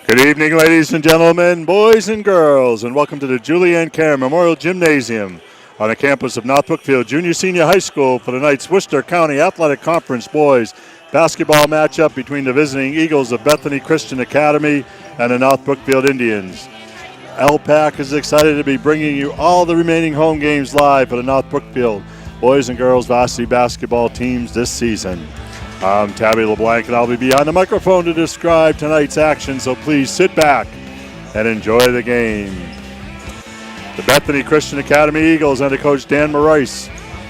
Good evening, ladies and gentlemen, boys and girls, and welcome to the Julianne Carr Memorial Gymnasium on the campus of North Brookfield Junior Senior High School for tonight's Worcester County Athletic Conference boys basketball matchup between the visiting Eagles of Bethany Christian Academy and the North Brookfield Indians. LPAC is excited to be bringing you all the remaining home games live for the North Brookfield boys and girls varsity basketball teams this season. I'm Tabby LeBlanc, and I'll be behind the microphone to describe tonight's action, so please sit back and enjoy the game. The Bethany Christian Academy Eagles under Coach Dan Morais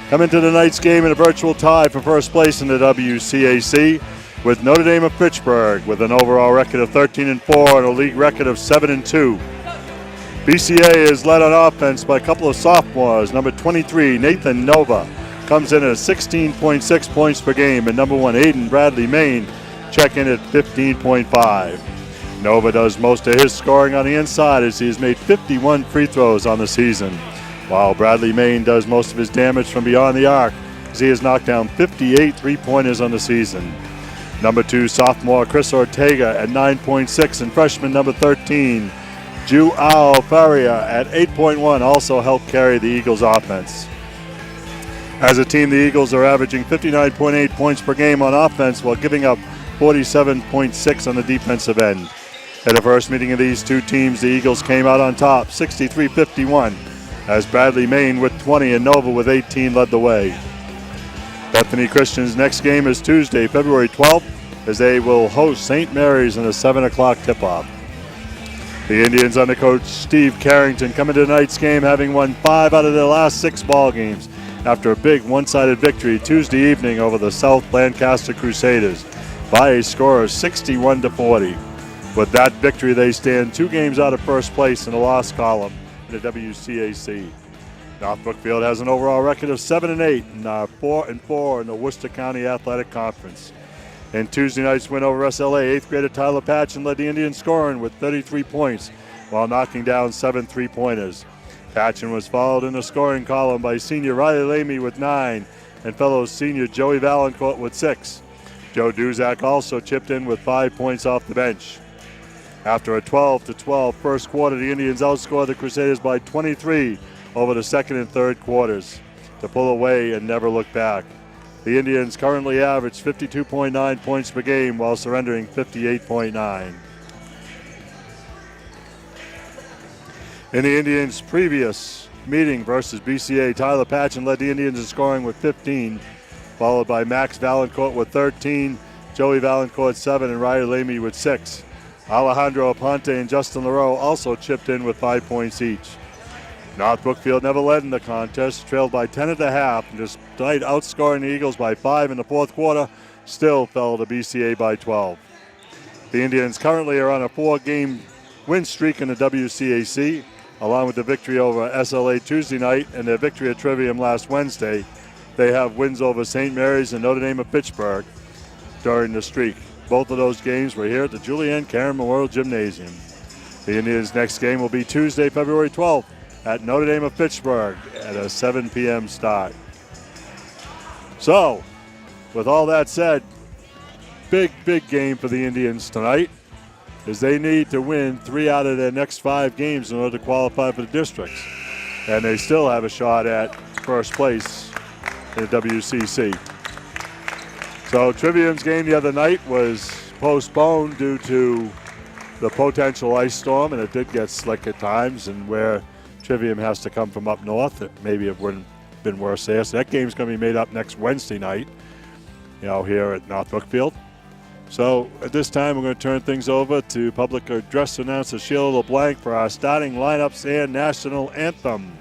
come into tonight's game in a virtual tie for first place in the WCAC with Notre Dame of Fitchburg with an overall record of 13-4 and a league record of 7-2. BCA is led on offense by a couple of sophomores. Number 23, Nathan Nova, comes in at 16.6 points per game, and number 1, Aiden Bradley Main, check in at 15.5. Nova does most of his scoring on the inside as he has made 51 free throws on the season, while Bradley Main does most of his damage from beyond the arc as he has knocked down 58 three-pointers on the season. Number 2, sophomore Chris Ortega at 9.6, and freshman number 13, Joao Faria at 8.1 also helped carry the Eagles' offense. As a team, the Eagles are averaging 59.8 points per game on offense while giving up 47.6 on the defensive end. At the first meeting of these two teams, the Eagles came out on top, 63-51, as Bradley Main with 20 and Nova with 18 led the way. Bethany Christian's next game is Tuesday, February 12th, as they will host St. Mary's in a 7 o'clock tip-off. The Indians under Coach Steve Carrington come into tonight's game having won 5 out of their last 6 ball games after a big one-sided victory Tuesday evening over the South Lancaster Crusaders by a score of 61-40. With that victory, they stand 2 games out of first place in the loss column in the WCAC. North Brookfield has an overall record of 7-8 and 4-4 in the Worcester County Athletic Conference. In Tuesday night's win over SLA, 8th grader Tyler Patchen led the Indians scoring with 33 points while knocking down 7 three-pointers. Patchen was followed in the scoring column by senior Riley Lamy with 9 and fellow senior Joey Valancourt with 6. Joe Duzak also chipped in with 5 points off the bench. After a 12-12 first quarter, the Indians outscored the Crusaders by 23 over the second and third quarters to pull away and never look back. The Indians currently average 52.9 points per game while surrendering 58.9. In the Indians' previous meeting versus BCA, Tyler Patchen led the Indians in scoring with 15, followed by Max Valancourt with 13, Joey Valancourt 7, and Riley Lamy with 6. Alejandro Aponte and Justin Leroux also chipped in with 5 points each. North Brookfield never led in the contest, trailed by 10 at the half, and despite outscoring the Eagles by 5 in the fourth quarter, still fell to BCA by 12. The Indians currently are on a 4-game win streak in the WCAC. Along with the victory over SLA Tuesday night and their victory at Trivium last Wednesday, they have wins over St. Mary's and Notre Dame of Fitchburg during the streak. Both of those games were here at the Julianne Carr Memorial Gymnasium. The Indians' next game will be Tuesday, February 12th at Notre Dame of Fitchburg at a 7 p.m. start. So, with all that said, big game for the Indians tonight, as they need to win 3 out of their next 5 games in order to qualify for the districts. And they still have a shot at first place in the WCC. So Trivium's game the other night was postponed due to the potential ice storm, and it did get slick at times, and where Trivium has to come from up north, maybe it wouldn't have been worse there. So that game's going to be made up next Wednesday night, here at North Brookfield. So at this time, we're going to turn things over to public address announcer Sheila LeBlanc for our starting lineups and national anthem.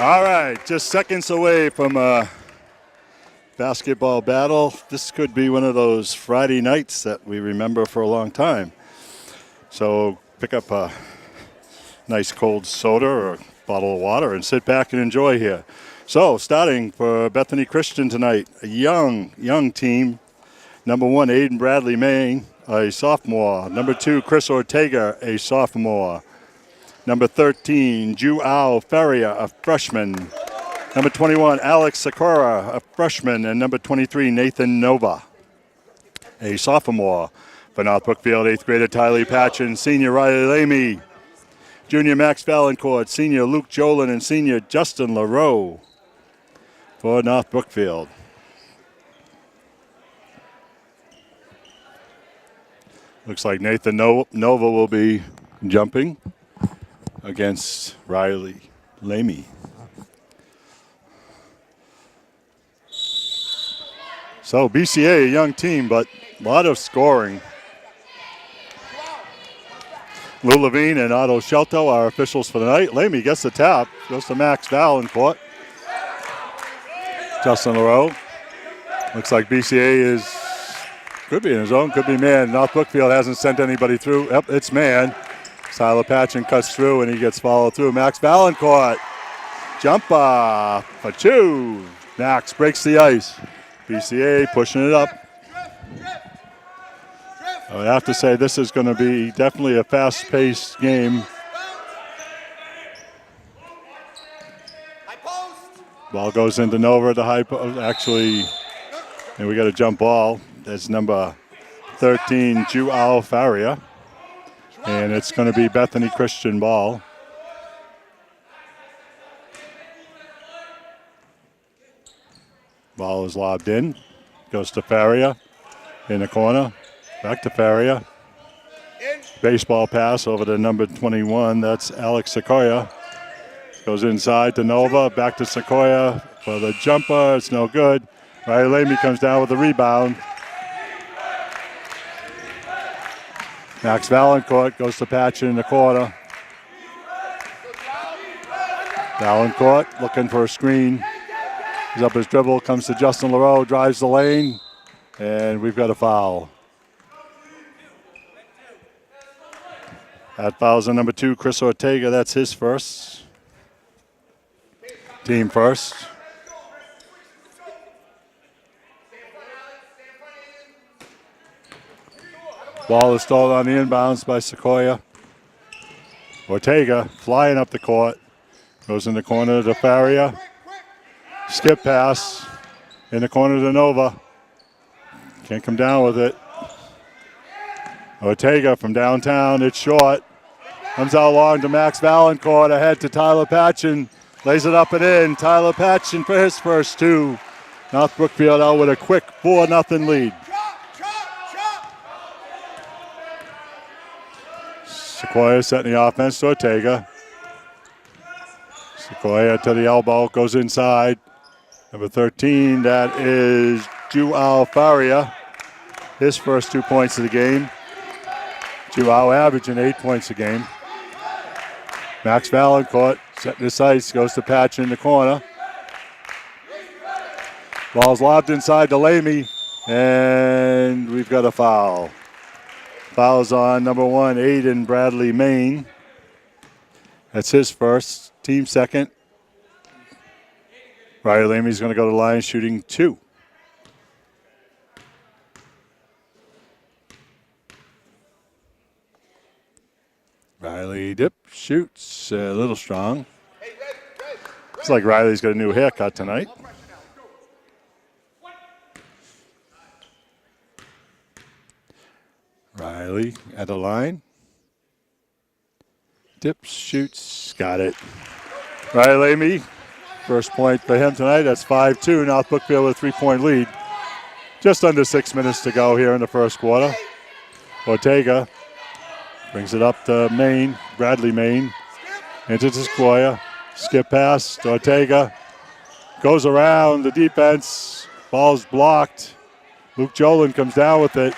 All right, just seconds away from a basketball battle. This could be one of those Friday nights that we remember for a long time. So pick up a nice cold soda or a bottle of water and sit back and enjoy here. So starting for Bethany Christian tonight, a young team. Number 1, Aiden Bradley Main, a sophomore. Number 2, Chris Ortega, a sophomore. Number 13, Joao Faria, a freshman. Number 21, Alex Sakura, a freshman. And number 23, Nathan Nova, a sophomore. For North Brookfield, 8th grader Tylee Patchen, senior Riley Lamy, junior Max Valancourt, senior Luke Jolin, and senior Justin LaRoe for North Brookfield. Looks like Nathan Nova will be jumping against Riley Lamy. So BCA, a young team, but a lot of scoring. Lou Levine and Otto Shelto are officials for the night. Lamy gets the tap, goes to Max Valancourt. Justin LaRoe. Looks like BCA could be in his own, could be man. North Brookfield hasn't sent anybody through. Yep, it's man. Tyler Patchen cuts through and he gets followed through. Max Valancourt, jumper for 2. Max breaks the ice. BCA pushing it up. I would have to say this is going to be definitely a fast-paced game. Ball goes into Nova at the high post. Actually, and we got a jump ball. That's number 13, Joao Faria. And it's going to be Bethany Christian ball. Ball is lobbed in. Goes to Faria in the corner. Back to Faria. Baseball pass over to number 21. That's Alex Sequoia. Goes inside to Nova. Back to Sequoia for the jumper. It's no good. Riley Lamy comes down with the rebound. Max Valancourt goes to Patchen in the corner. Valancourt looking for a screen. He's up his dribble, comes to Justin LaRoe, drives the lane, and we've got a foul. That foul's on number 2, Chris Ortega. That's his first. Team first. Ball is stolen on the inbounds by Sequoia. Ortega flying up the court. Goes in the corner to Faria. Skip pass in the corner to Nova. Can't come down with it. Ortega from downtown. It's short. Comes out long to Max Valancourt. Ahead to Tyler Patchen. Lays it up and in. Tyler Patchen for his first 2. North Brookfield out with a quick 4-0 lead. Sequoia setting the offense to Ortega. Sequoia to the elbow, goes inside. Number 13, that is Joao Faria. His first 2 points of the game. Joao averaging 8 points a game. Max Valancourt setting his sights, goes to Patchen in the corner. Ball's lobbed inside to Lamy, and we've got a foul. Fouls on number 1, Aiden Bradley Main. That's his first, team second. Riley Lamey's going to go to the line shooting 2. Riley dip, shoots, a little strong. Looks like Riley's got a new haircut tonight. Riley at the line. Dips, shoots, got it. Riley Lamey, first point for him tonight. That's 5-2. North Brookfield with a 3-point lead. Just under 6 minutes to go here in the first quarter. Ortega brings it up to Maine, Bradley Maine, into Sequoia. Skip pass to Ortega. Goes around the defense. Ball's blocked. Luke Jolin comes down with it.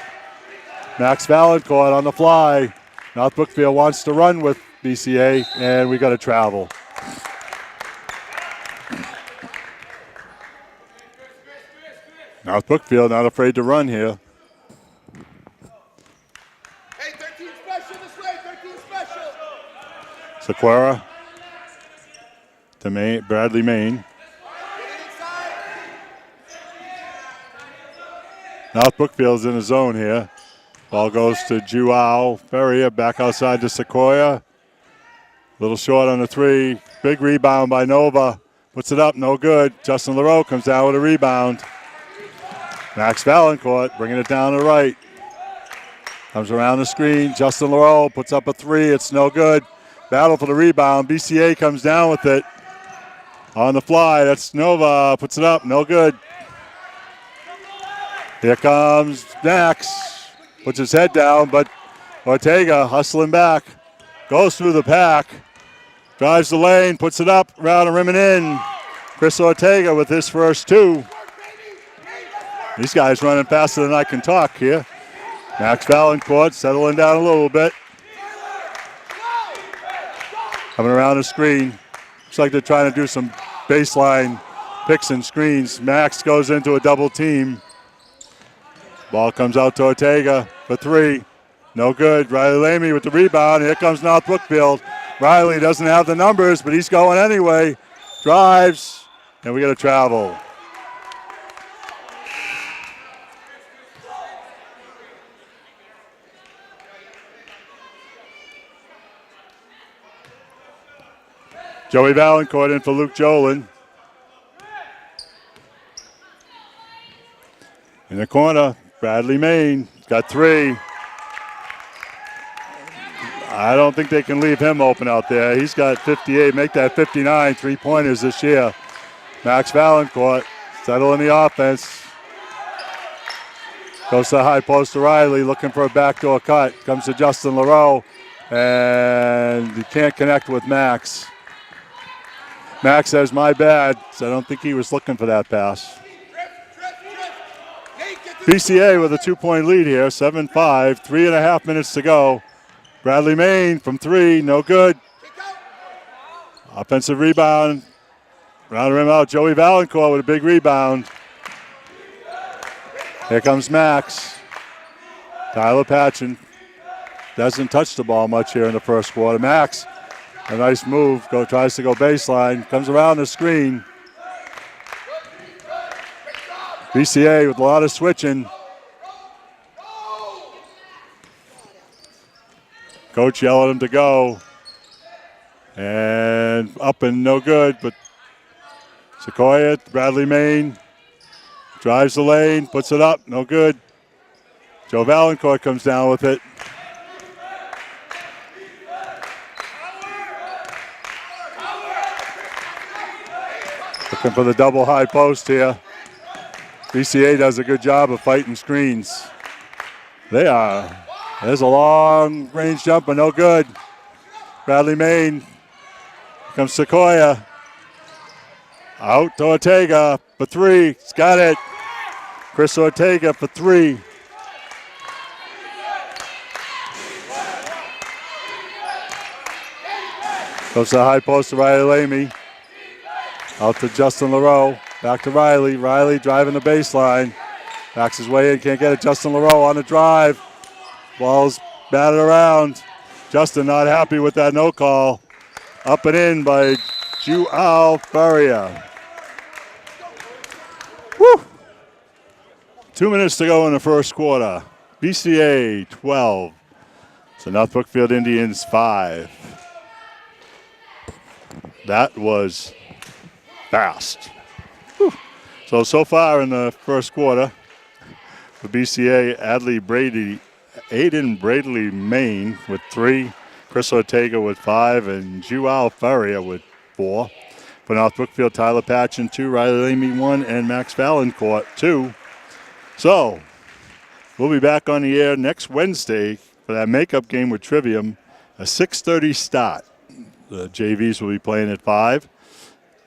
Max Valancourt on the fly. North Brookfield wants to run with BCA, and we got to travel. North Brookfield not afraid to run here. Hey, 13 special this way, 13 special. Sequoia to Maine, Bradley Maine. North Brookfield's in the zone here. Ball goes to Joao Ferrier, back outside to Sequoia. A little short on the 3. Big rebound by Nova. Puts it up, no good. Justin Leroux comes down with a rebound. Max Valancourt bringing it down to the right. Comes around the screen. Justin Leroux puts up a 3. It's no good. Battle for the rebound. BCA comes down with it. On the fly, that's Nova. Puts it up, no good. Here comes Max. Puts his head down, but Ortega hustling back. Goes through the pack. Drives the lane, puts it up, around the rim and in. Chris Ortega with his first 2. These guys running faster than I can talk here. Max Valancourt settling down a little bit. Coming around the screen. Looks like they're trying to do some baseline picks and screens. Max goes into a double team. Ball comes out to Ortega for 3. No good. Riley Lamey with the rebound. Here comes North Brookfield. Riley doesn't have the numbers, but he's going anyway. Drives, and we got to travel. Joey Valancourt in for Luke Jolin. In the corner, Bradley Maine got 3. I don't think they can leave him open out there. He's got 58, make that 59 3-pointers this year. Max Valancourt settling the offense. Goes to the high post to Riley, looking for a backdoor cut. Comes to Justin Leroux, and he can't connect with Max. Max says, my bad. So I don't think he was looking for that pass. BCA with a 2-point lead here, 7-5, 3.5 minutes to go. Bradley Maine from 3, no good. Offensive rebound, round the rim out. Joey Valancourt with a big rebound. Here comes Max. Tyler Patchen doesn't touch the ball much here in the first quarter. Max, a nice move, tries to go baseline, comes around the screen. BCA with a lot of switching. Coach yelling at him to go. And up and no good, but Sequoia, Bradley Maine, drives the lane, puts it up, no good. Joe Valancourt comes down with it. Looking for the double high post here. BCA does a good job of fighting screens. There's a long range jumper, no good. Bradley Maine. Comes Sequoia. Out to Ortega for 3. He's got it. Chris Ortega for 3. Goes to the high post to Riley Lamey. Out to Justin Leroux. Back to Riley. Riley driving the baseline. Backs his way in, can't get it. Justin Leroux on the drive. Ball's batted around. Justin not happy with that no call. Up and in by Joao Faria. Woo! 2 minutes to go in the first quarter. BCA 12. So North Brookfield Indians 5. That was fast. Whew. So far in the first quarter, for BCA, Aiden Bradley Main with 3, Chris Ortega with 5, and Joao Faria with 4. For North Brookfield, Tyler Patchen 2, Riley Lamy 1, and Max Valancourt 2. So we'll be back on the air next Wednesday for that makeup game with Trivium, a 6:30 start. The JVs will be playing at 5.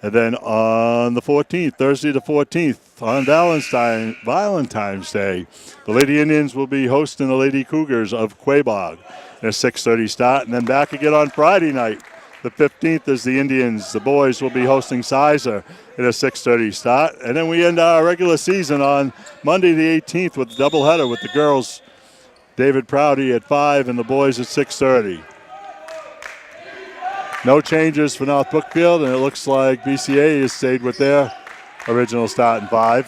And then on the 14th, Thursday the 14th, on Valentine's Day, the Lady Indians will be hosting the Lady Cougars of Quabog at a 6:30 start. And then back again on Friday night, the 15th, is the Indians. The boys will be hosting Sizer at a 6:30 start. And then we end our regular season on Monday the 18th with a doubleheader with the girls, David Prouty at 5 and the boys at 6:30. No changes for North Brookfield, and it looks like BCA has stayed with their original start in 5.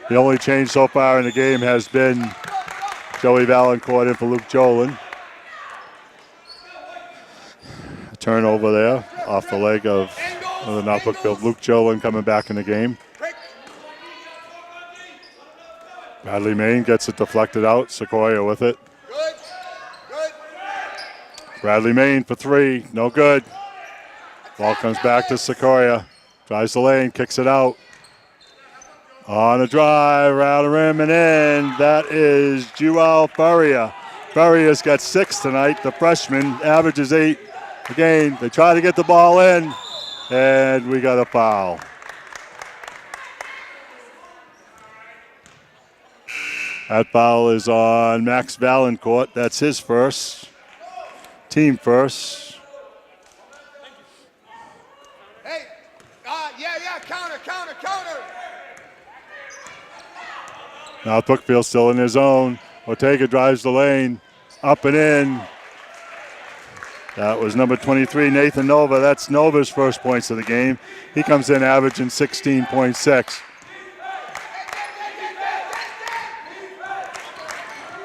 The only change so far in the game has been Joey Valancourt in for Luke Jolin. A turnover there off the leg of the North Brookfield. Luke Jolin coming back in the game. Bradley Main gets it deflected out. Sequoia with it. Bradley Main for 3, no good. Ball comes back to Sequoia. Drives the lane, kicks it out. On a drive, around the rim and in. That is Joao Faria. Faria's got 6 tonight. The freshman averages 8. Again, they try to get the ball in, and we got a foul. That foul is on Max Valancourt. That's his first. Team first. Hey, counter. Now Brookfield still in his zone. Ortega drives the lane, up and in. That was number 23, Nathan Nova. That's Nova's first points of the game. He comes in averaging 16.6.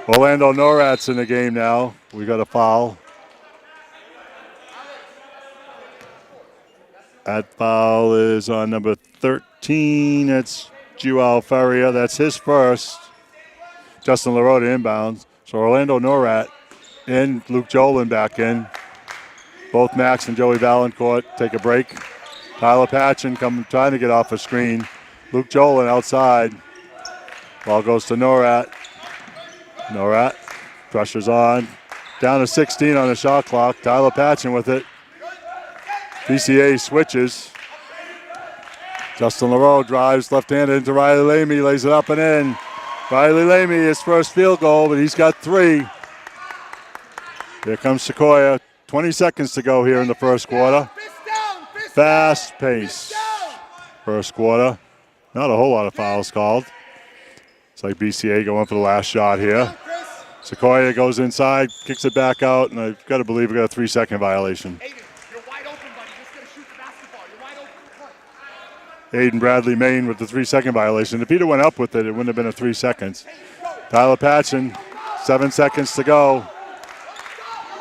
Orlando Norat's in the game now. We got a foul. That foul is on number 13. That's Joao Faria. That's his first. Justin LaRota inbounds. So Orlando Norat in. Luke Jolin back in. Both Max and Joey Valancourt take a break. Tyler Patchen trying to get off a screen. Luke Jolin outside. Ball goes to Norat. Norat pressure's on. Down to 16 on the shot clock. Tyler Patchen with it. BCA switches. Justin LaRoe drives left-handed into Riley Lamy, lays it up and in. Riley Lamy, his first field goal, but he's got 3. Here comes Sequoia. 20 seconds to go here in the first quarter. Fast pace. First quarter. Not a whole lot of fouls called. It's like BCA going for the last shot here. Sequoia goes inside, kicks it back out, and I've got to believe we got a 3-second violation. Aiden Bradley Main with the 3-second violation. If he'd have went up with it, it wouldn't have been a 3 seconds. Tyler Patchen, 7 seconds to go.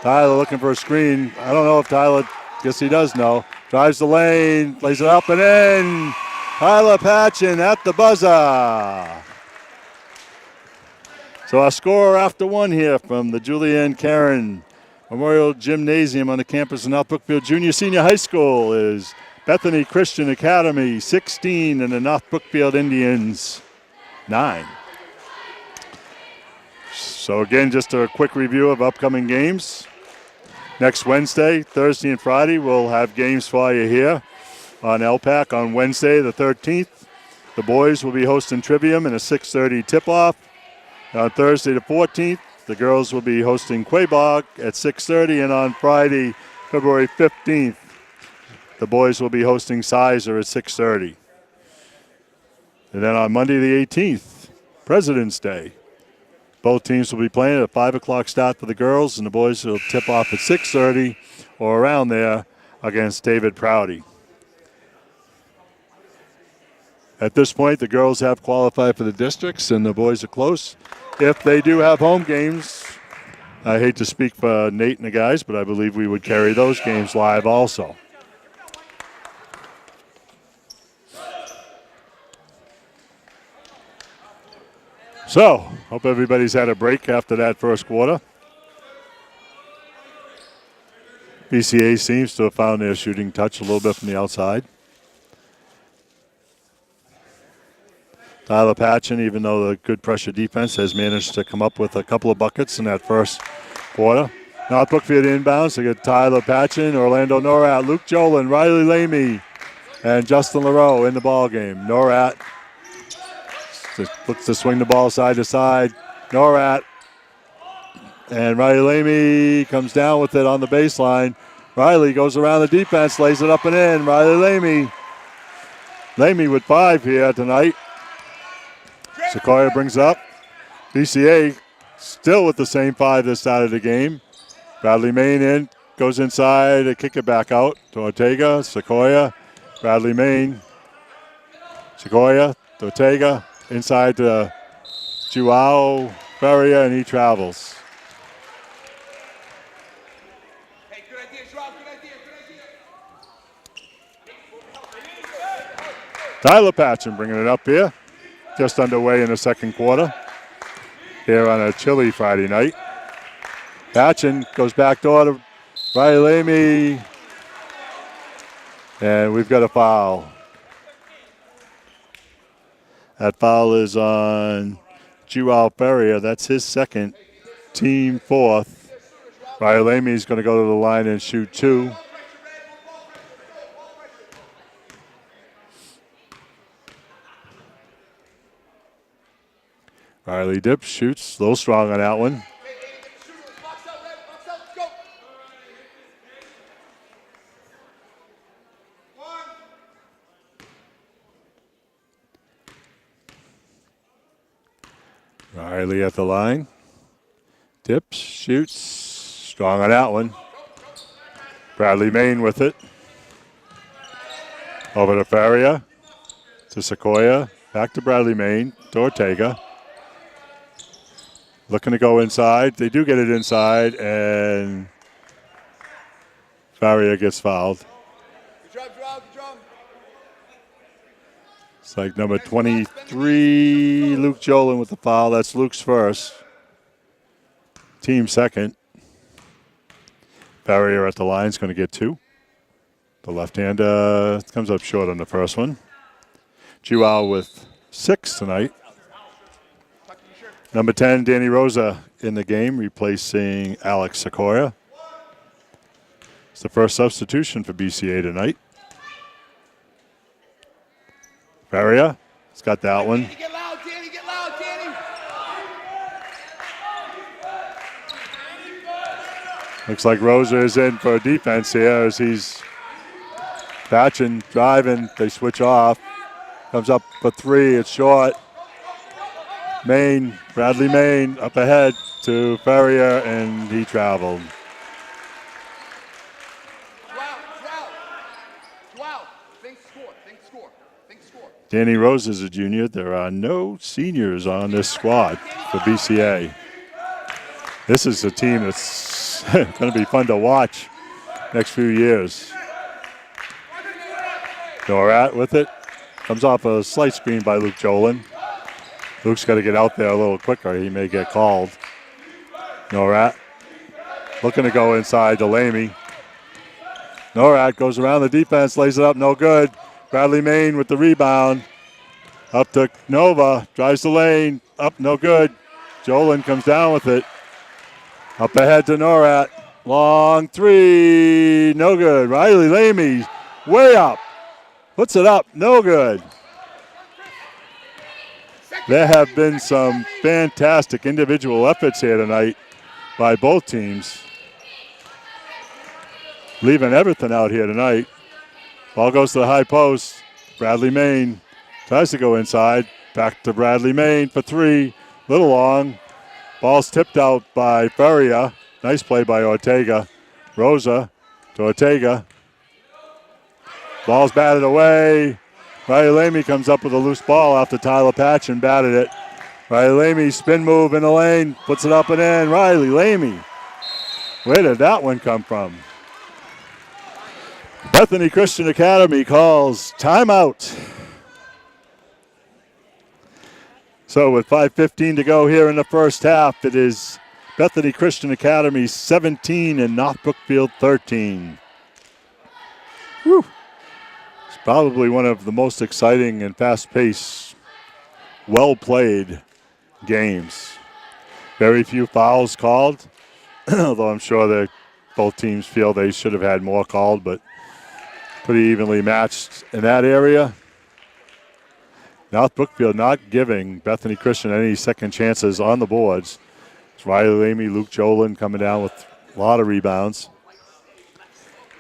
Tyler looking for a screen. I don't know if Tyler, guess he does know. Drives the lane, lays it up and in. Tyler Patchen at the buzzer. So our score after 1 here from the Julianne Caron Memorial Gymnasium on the campus of North Brookfield Junior Senior High School is Bethany Christian Academy 16 and the North Brookfield Indians 9. So again, just a quick review of upcoming games. Next Wednesday, Thursday, and Friday, we'll have games for you here on LPAC. On Wednesday, the 13th, the boys will be hosting Trivium in a 6:30 tip-off. On Thursday, the 14th, the girls will be hosting Quabog at 6:30, and on Friday, February 15th, the boys will be hosting Sizer at 6:30. And then on Monday the 18th, President's Day, both teams will be playing at a 5 o'clock start for the girls, and the boys will tip off at 6:30. or around there against David Prouty. At this point, the girls have qualified for the districts, and the boys are close. If they do have home games, I hate to speak for Nate and the guys, but I believe we would carry those games live also. So, hope everybody's had a break after that first quarter. BCA seems to have found their shooting touch a little bit from the outside. Tyler Patchen, even though the good pressure defense, has managed to come up with a couple of buckets in that first quarter. North Brookfield inbounds. They get Tyler Patchen, Orlando Norat, Luke Jolin, Riley Lamy, and Justin LaRoe in the ball game. Norat looks to swing the ball side to side. Norat and Riley Lamy comes down with it on the baseline. Riley goes around the defense, lays it up and in. Riley Lamy. Lamy with 5 here tonight. Sequoia brings up. BCA still with the same 5 that started the game. Bradley Main in, goes inside to kick it back out to Ortega. Sequoia, Bradley Main. Sequoia, to Ortega, inside to Joao Feria, and he travels. Hey, good idea, Joao, good idea, Tyler Patchen bringing it up here. Just underway in the second quarter here on a chilly Friday night. Patchen goes back door to Riley Lamy, and we've got a foul. That foul is on Joao Feria. That's his second, team 4th. Riley Lamy is going to go to the line and shoot 2. Riley dips, shoots, a little strong on that one. Riley at the line. Dips, shoots, strong on that one. Bradley Main with it. Over to Feria, to Sequoia, back to Bradley Main, to Ortega. Looking to go inside. They do get it inside, and Feria gets fouled. Good job, Joao, good job. It's like number 23, Luke Jolin with the foul. That's Luke's first. Team second. Feria at the line is going to get 2. The left-hander comes up short on the first one. Joao with 6 tonight. Number 10, Danny Rosa in the game, replacing Alex Sequoia. It's the first substitution for BCA tonight. Feria has got that one. Get loud, Danny, get loud, Danny. Looks like Rosa is in for defense here as he's Patchen driving. They switch off. Comes up for 3. It's short. Main, Bradley Main up ahead to Feria, and he traveled. Joao, think score. Danny Rose is a junior. There are no seniors on this squad for BCA. This is a team that's going to be fun to watch next few years. Norat with it. Comes off a slight screen by Luke Jolin. Luke's got to get out there a little quicker. He may get called. Norat looking to go inside to Lamy. Norat goes around the defense, lays it up, no good. Bradley Main with the rebound. Up to Nova, drives the lane, up, no good. Jolin comes down with it. Up ahead to Norat. Long 3, no good. Riley Lamy way up. Puts it up, no good. There have been some fantastic individual efforts here tonight by both teams. Leaving everything out here tonight. Ball goes to the high post. Bradley Main tries to go inside. Back to Bradley Main for 3. Little long. Ball's tipped out by Feria. Nice play by Ortega. Rosa to Ortega. Ball's batted away. Riley Lamy comes up with a loose ball after Tyler Patchen batted it. Riley Lamy, spin move in the lane, puts it up and in. Riley Lamy. Where did that one come from? Bethany Christian Academy calls timeout. So with 5:15 to go here in the first half, it is Bethany Christian Academy 17 and North Brookfield 13. Whew. It's probably one of the most exciting and fast-paced, well-played games. Very few fouls called, although I'm sure that both teams feel they should have had more called, but pretty evenly matched in that area. North Brookfield not giving Bethany Christian any second chances on the boards. It's Riley Lamy, Luke Jolin coming down with a lot of rebounds.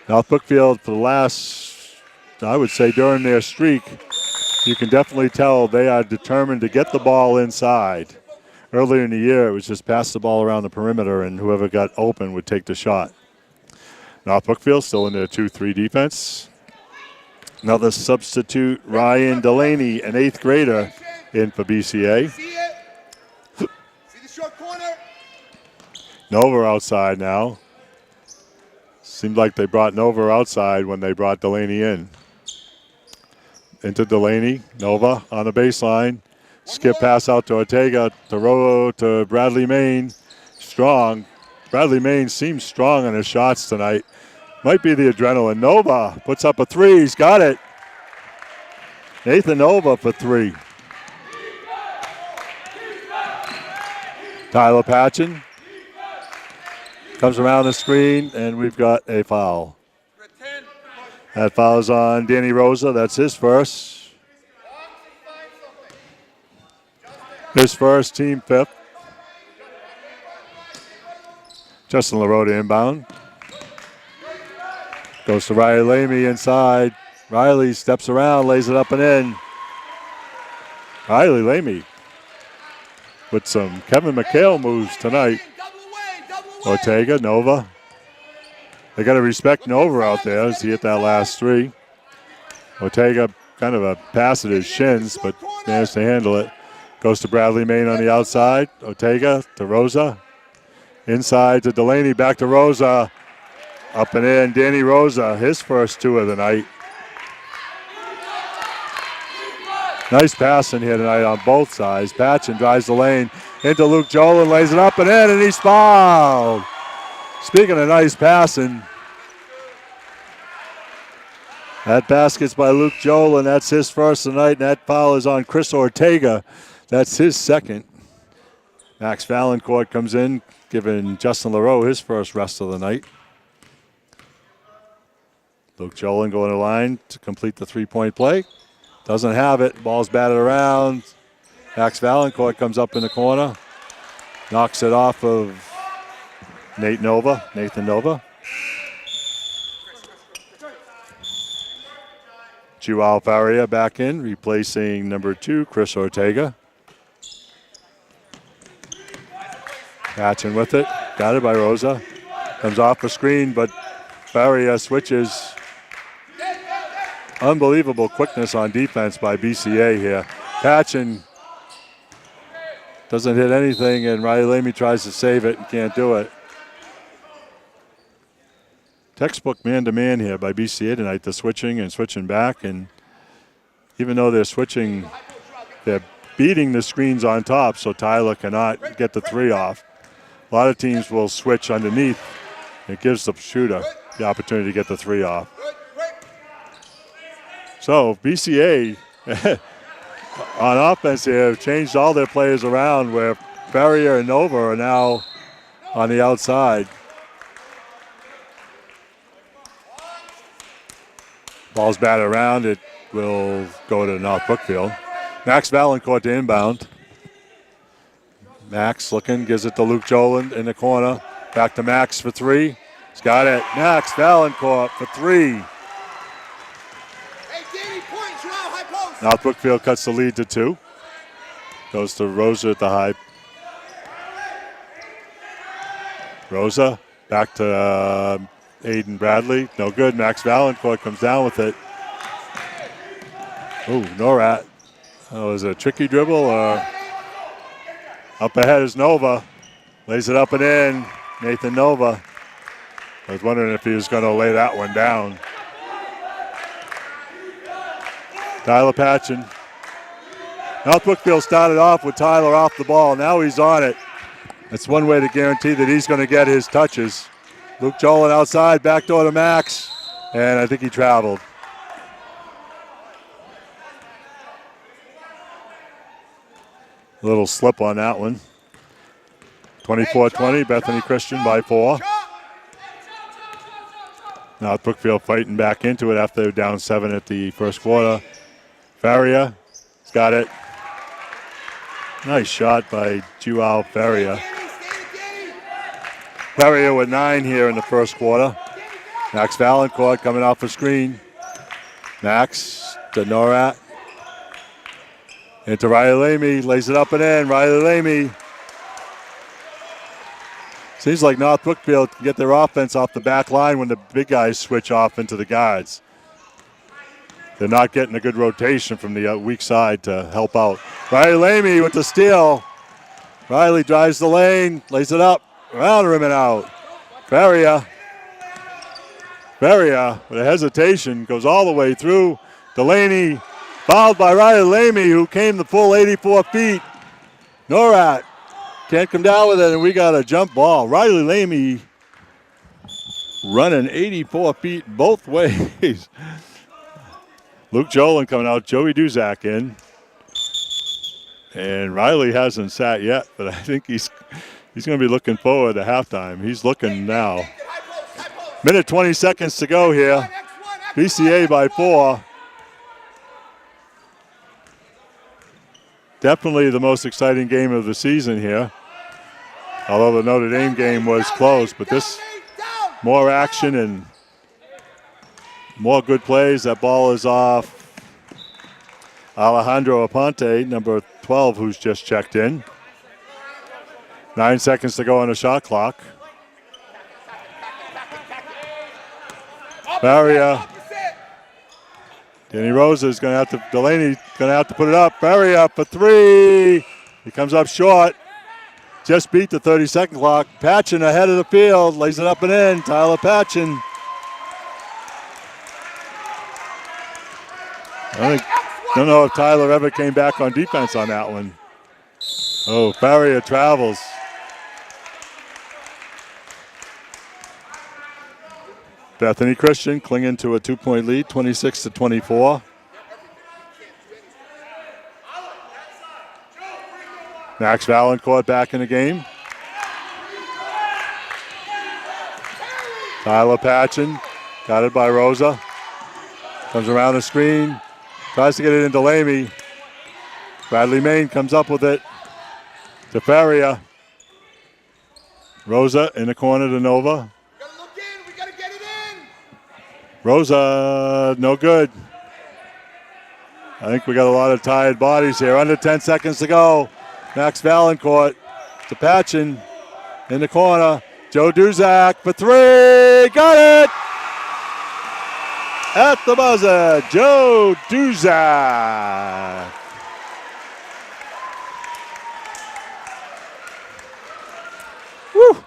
North Brookfield for the last, I would say during their streak, you can definitely tell they are determined to get the ball inside. Earlier in the year, it was just pass the ball around the perimeter and whoever got open would take the shot. North Brookfield still in their 2-3 defense. Another substitute, Ryan Delaney, an 8th grader, in for BCA. See it? See the short corner? Nova outside now. Seemed like they brought Nova outside when they brought Delaney in. Into Delaney, Nova on the baseline. Skip pass out to Ortega, to Bradley Main. Strong. Bradley Main seems strong on his shots tonight. Might be the adrenaline. Nova puts up a 3. He's got it. Nathan Nova for 3. Tyler Patchen comes around the screen, and we've got a foul. That foul's on Danny Rosa. That's his first. His first, team 5th. Justin LaRota inbound. Goes to Riley Lamy inside. Riley steps around, lays it up and in. Riley Lamy with some Kevin McHale moves tonight. Ortega, Nova. They got to respect Nova out there as he hit that last 3. Ortega kind of a pass at his shins, but managed to handle it. Goes to Bradley Main on the outside. Ortega to Rosa. Inside to Delaney, back to Rosa. Up and in, Danny Rosa, his first 2 of the night. Nice passing here tonight on both sides. Patchen drives the lane into Luke Jolin, lays it up and in, and he's fouled. Speaking of nice passing, that basket's by Luke Jolin. That's his first of the night, and that foul is on Chris Ortega. That's his second. Max Valancourt comes in, giving Justin LaRoe his first rest of the night. Luke Jolin going to the line to complete the 3-point play. Doesn't have it. Ball's batted around. Max Valancourt comes up in the corner. Knocks it off of Nathan Nova. Joao Faria back in, replacing number 2, Chris Ortega. Patchen with it. Got it by Rosa. Comes off the screen, but Faria switches. Unbelievable quickness on defense by BCA here. Patchen doesn't hit anything, and Riley Lamy tries to save it and can't do it. Textbook man-to-man here by BCA tonight. The switching and switching back, and even though they're switching, they're beating the screens on top, so Tyler cannot get the 3 off. A lot of teams will switch underneath. It gives the shooter the opportunity to get the 3 off. So BCA on offense here have changed all their players around, where Farrier and Nova are now on the outside. Ball's batted around. It will go to North Brookfield. Max Valancourt to inbound. Max looking, gives it to Luke Jolin in the corner. Back to Max for 3. He's got it. Max Valancourt for 3. North Brookfield cuts the lead to 2. Goes to Rosa at the high. Rosa back to Aiden Bradley. No good. Max Valancourt comes down with it. Ooh, Norat. Oh, was it a tricky dribble? Up ahead is Nova. Lays it up and in. Nathan Nova. I was wondering if he was going to lay that one down. Tyler Patchen. North Brookfield started off with Tyler off the ball. Now he's on it. That's one way to guarantee that he's going to get his touches. Luke Jolin outside, backdoor to Max, and I think he traveled. A little slip on that one. 24-20, Bethany Christian by 4. Now Brookfield fighting back into it after they were down 7 at the first quarter. Faria has got it. Nice shot by Joao Faria. Faria with 9 here in the first quarter. Max Valancourt coming off the screen. Max to Norat. Into Riley Lamy, lays it up and in. Riley Lamy. Seems like North Brookfield can get their offense off the back line when the big guys switch off into the guards. They're not getting a good rotation from the weak side to help out. Riley Lamy with the steal. Riley drives the lane, lays it up, around rim and out. Faria with a hesitation, goes all the way through. Delaney fouled by Riley Lamy, who came the full 84 feet. Norat can't come down with it, and we got a jump ball. Riley Lamy running 84 feet both ways. Luke Jolin coming out, Joey Duzak in. And Riley hasn't sat yet, but I think he's going to be looking forward to halftime. He's looking now. Minute 20 seconds to go here. BCA by 4. Definitely the most exciting game of the season here. Although the Notre Dame game was close, but this more action and more good plays. That ball is off Alejandro Aponte, number 12, who's just checked in. 9 seconds to go on the shot clock. Faria. Danny Rosa is going to have to, Delaney going to have to put it up. Faria for 3. He comes up short. Just beat the 30-second clock. Patchen ahead of the field, lays it up and in. Tyler Patchen. I don't know if Tyler ever came back on defense on that one. Oh, Faria travels. Bethany Christian clinging to a 2-point lead, 26-24. Max Valancourt back in the game. Tyler Patchen, got it by Rosa. Comes around the screen, tries to get it into Lamy. Bradley Main comes up with it to Faria. Rosa in the corner to Nova. Rosa, no good. I think we got a lot of tired bodies here. Under 10 seconds to go. Max Valancourt to Patchen in the corner. Joe Duzak for 3. Got it! At the buzzer, Joe Duzak. Woo!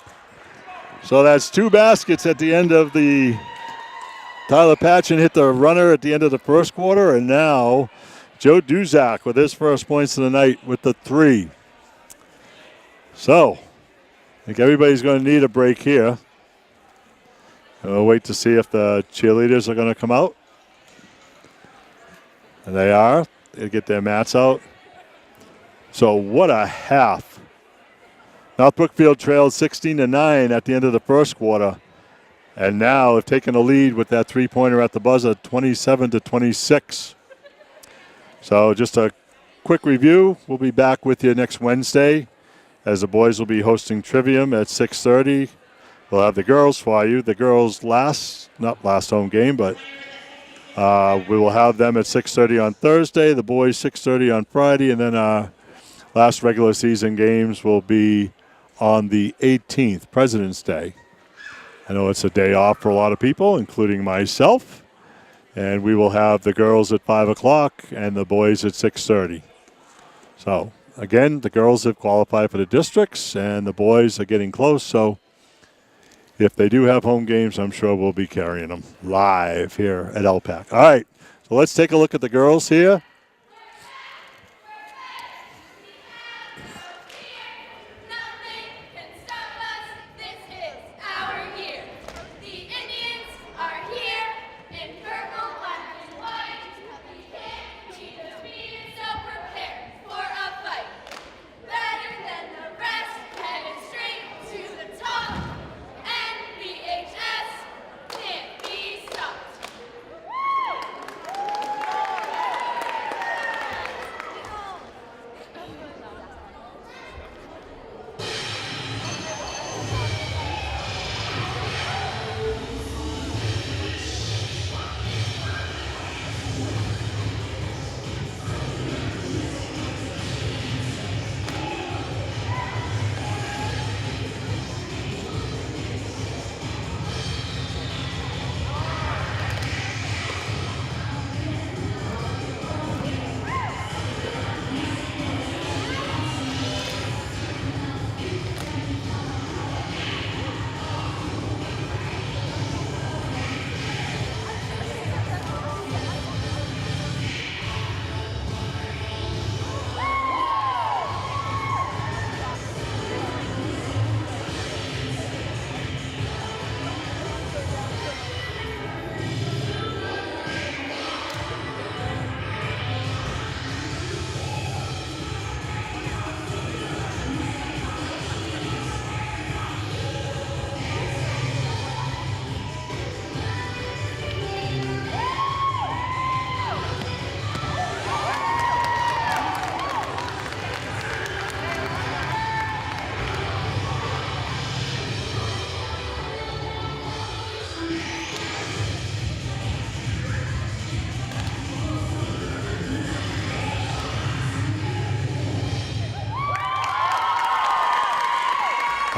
So that's 2 baskets at the end of the Tyler Patchen hit the runner at the end of the first quarter, and now Joe Duzak with his first points of the night with the 3. So, I think everybody's going to need a break here. We'll wait to see if the cheerleaders are going to come out. And they are. They get their mats out. So what a half. North Brookfield trailed 16-9 at the end of the first quarter. And now have taken a lead with that 3-pointer at the buzzer, 27-26. So just a quick review. We'll be back with you next Wednesday as the boys will be hosting Trivium at 6:30. We'll have the girls for you. The girls not last home game, but we will have them at 6:30 on Thursday. The boys 6:30 on Friday, and then our last regular season games will be on the 18th, President's Day. I know it's a day off for a lot of people, including myself. And we will have the girls at 5 o'clock and the boys at 6:30. So, again, the girls have qualified for the districts, and the boys are getting close. So, if they do have home games, I'm sure we'll be carrying them live here at LPAC. All right, so let's take a look at the girls here.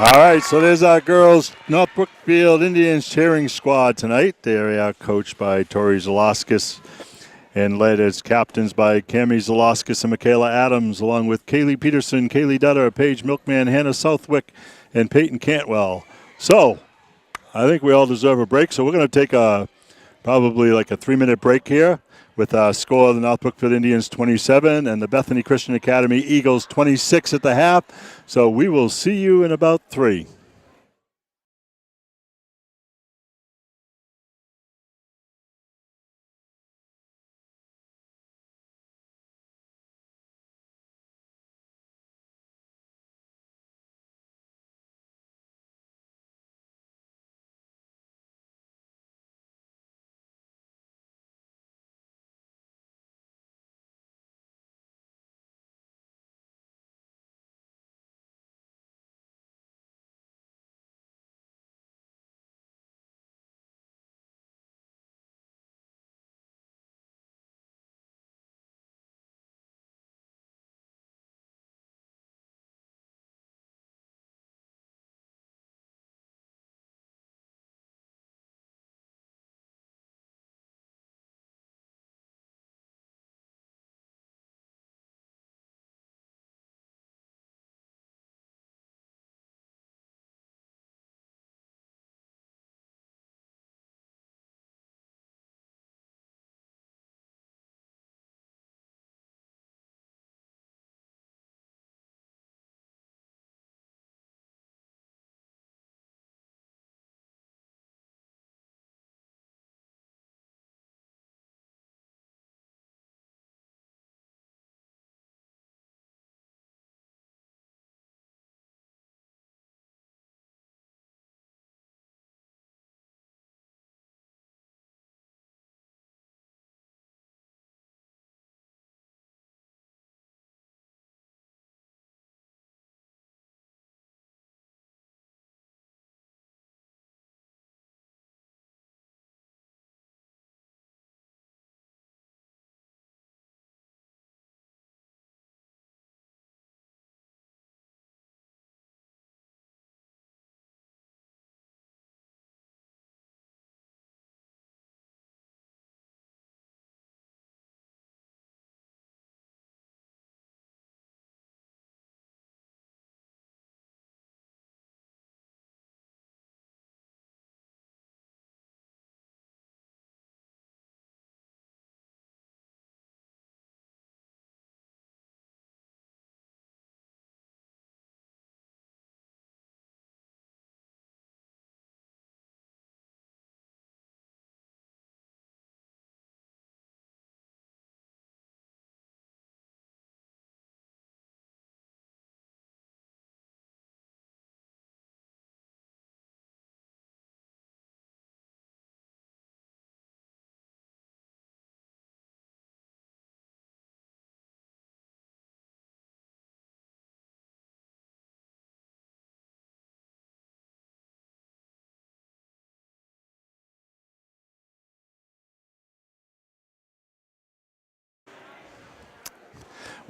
All right, so there's our girls, North Brookfield Indians cheering squad tonight. They are coached by Tori Zalaskis and led as captains by Cami Zalaskis and Michaela Adams, along with Kaylee Peterson, Kaylee Dutter, Paige Milkman, Hannah Southwick, and Peyton Cantwell. So I think we all deserve a break, so we're going to take probably like a 3-minute break here with a score of the North Brookfield Indians 27 and the Bethany Christian Academy Eagles 26 at the half. So we will see you in about 3.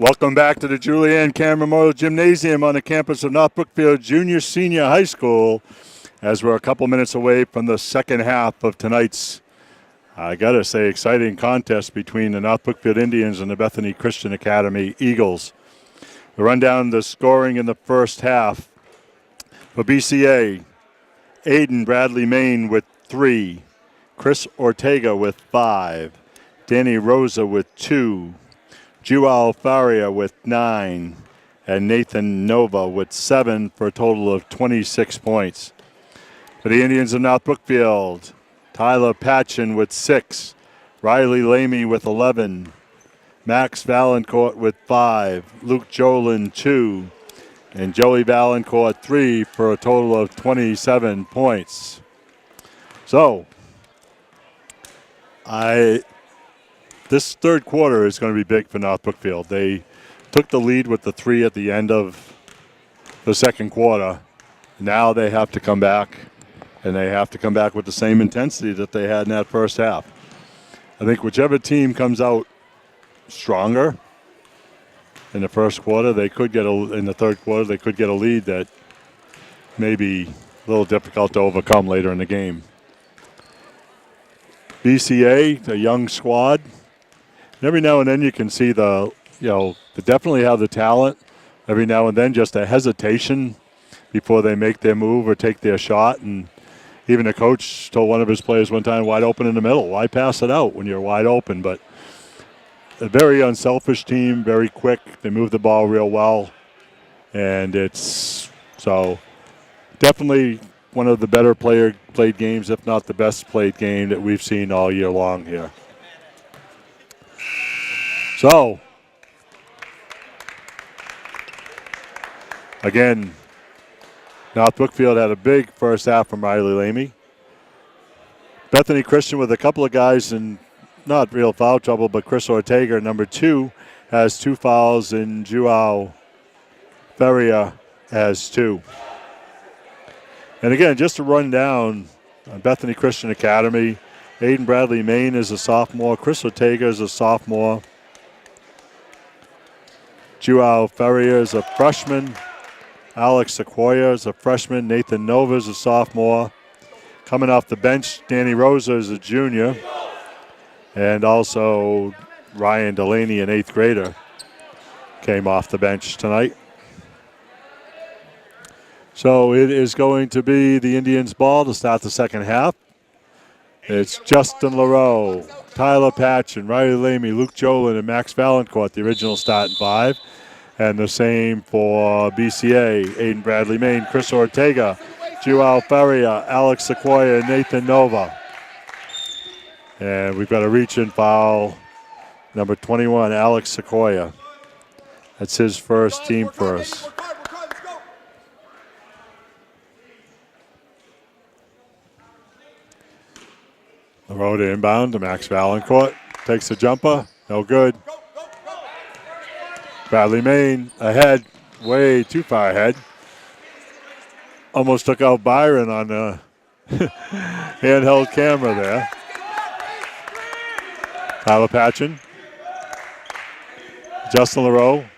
Welcome back to the Julianne Cameron Memorial Gymnasium on the campus of North Brookfield Junior Senior High School, as we're a couple minutes away from the second half of tonight's, I gotta say, exciting contest between the North Brookfield Indians and the Bethany Christian Academy Eagles. We run down the scoring in the first half. For BCA, Aiden Bradley Main with 3, Chris Ortega with 5, Danny Rosa with 2, Joao Faria with 9, and Nathan Nova with 7 for a total of 26 points. For the Indians of North Brookfield, Tyler Patchen with 6, Riley Lamy with 11, Max Valancourt with 5, Luke Jolin 2, and Joey Valancourt 3 for a total of 27 points. So, this third quarter is going to be big for North Brookfield. They took the lead with the 3 at the end of the second quarter. Now they have to come back, and they have to come back with the same intensity that they had in that first half. I think whichever team comes out stronger in the first quarter, in the third quarter, they could get a lead that may be a little difficult to overcome later in the game. BCA, a young squad. And every now and then you can see they definitely have the talent. Every now and then just a hesitation before they make their move or take their shot. And even the coach told one of his players one time, wide open in the middle. Why pass it out when you're wide open? But a very unselfish team, very quick. They move the ball real well. And it's so definitely one of the better played games, if not the best played game that we've seen all year long here. So, again, North Brookfield had a big first half from Riley Lamy. Bethany Christian with a couple of guys in not real foul trouble, but Chris Ortega, number 2, has 2 fouls, and Joao Faria has 2. And again, just to run down Bethany Christian Academy, Aiden Bradley Main is a sophomore, Chris Ortega is a sophomore, Joao Faria is a freshman, Alex Sequoia is a freshman, Nathan Nova is a sophomore. Coming off the bench, Danny Rosa is a junior, and also Ryan Delaney, an 8th grader, came off the bench tonight. So it is going to be the Indians' ball to start the second half. It's Justin LaRoe, Tyler Patchen, Riley Lamy, Luke Jolin, and Max Valancourt, the original starting 5. And the same for BCA, Aiden Bradley Main, Chris Ortega, Joao Faria, Alex Sequoia, and Nathan Nova. And we've got a reach-in foul, number 21, Alex Sequoia. That's his first, team first. LaRoe to inbound to Max Valancourt. Takes a jumper, no good. Bradley Main ahead, way too far ahead. Almost took out Byron on the handheld camera there. Tyler Patchen. Justin LaRoe.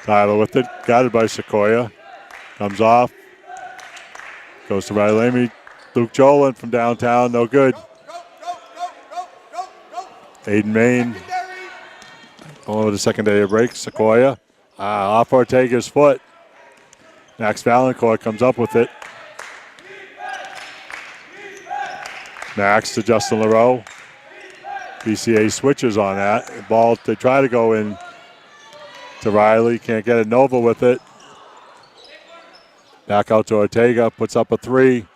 Tyler with it, guided by Sequoia. Comes off. Goes to Riley Lamy. Luke Jolin from downtown, no good. Aiden Main going with the secondary break. Sequoia off Ortega's foot. Max Valancourt comes up with it. Max to Justin LaRoe. BCA switches on that. The ball, they try to go in to Riley. Can't get it. Nova with it. Back out to Ortega. Puts up a 3.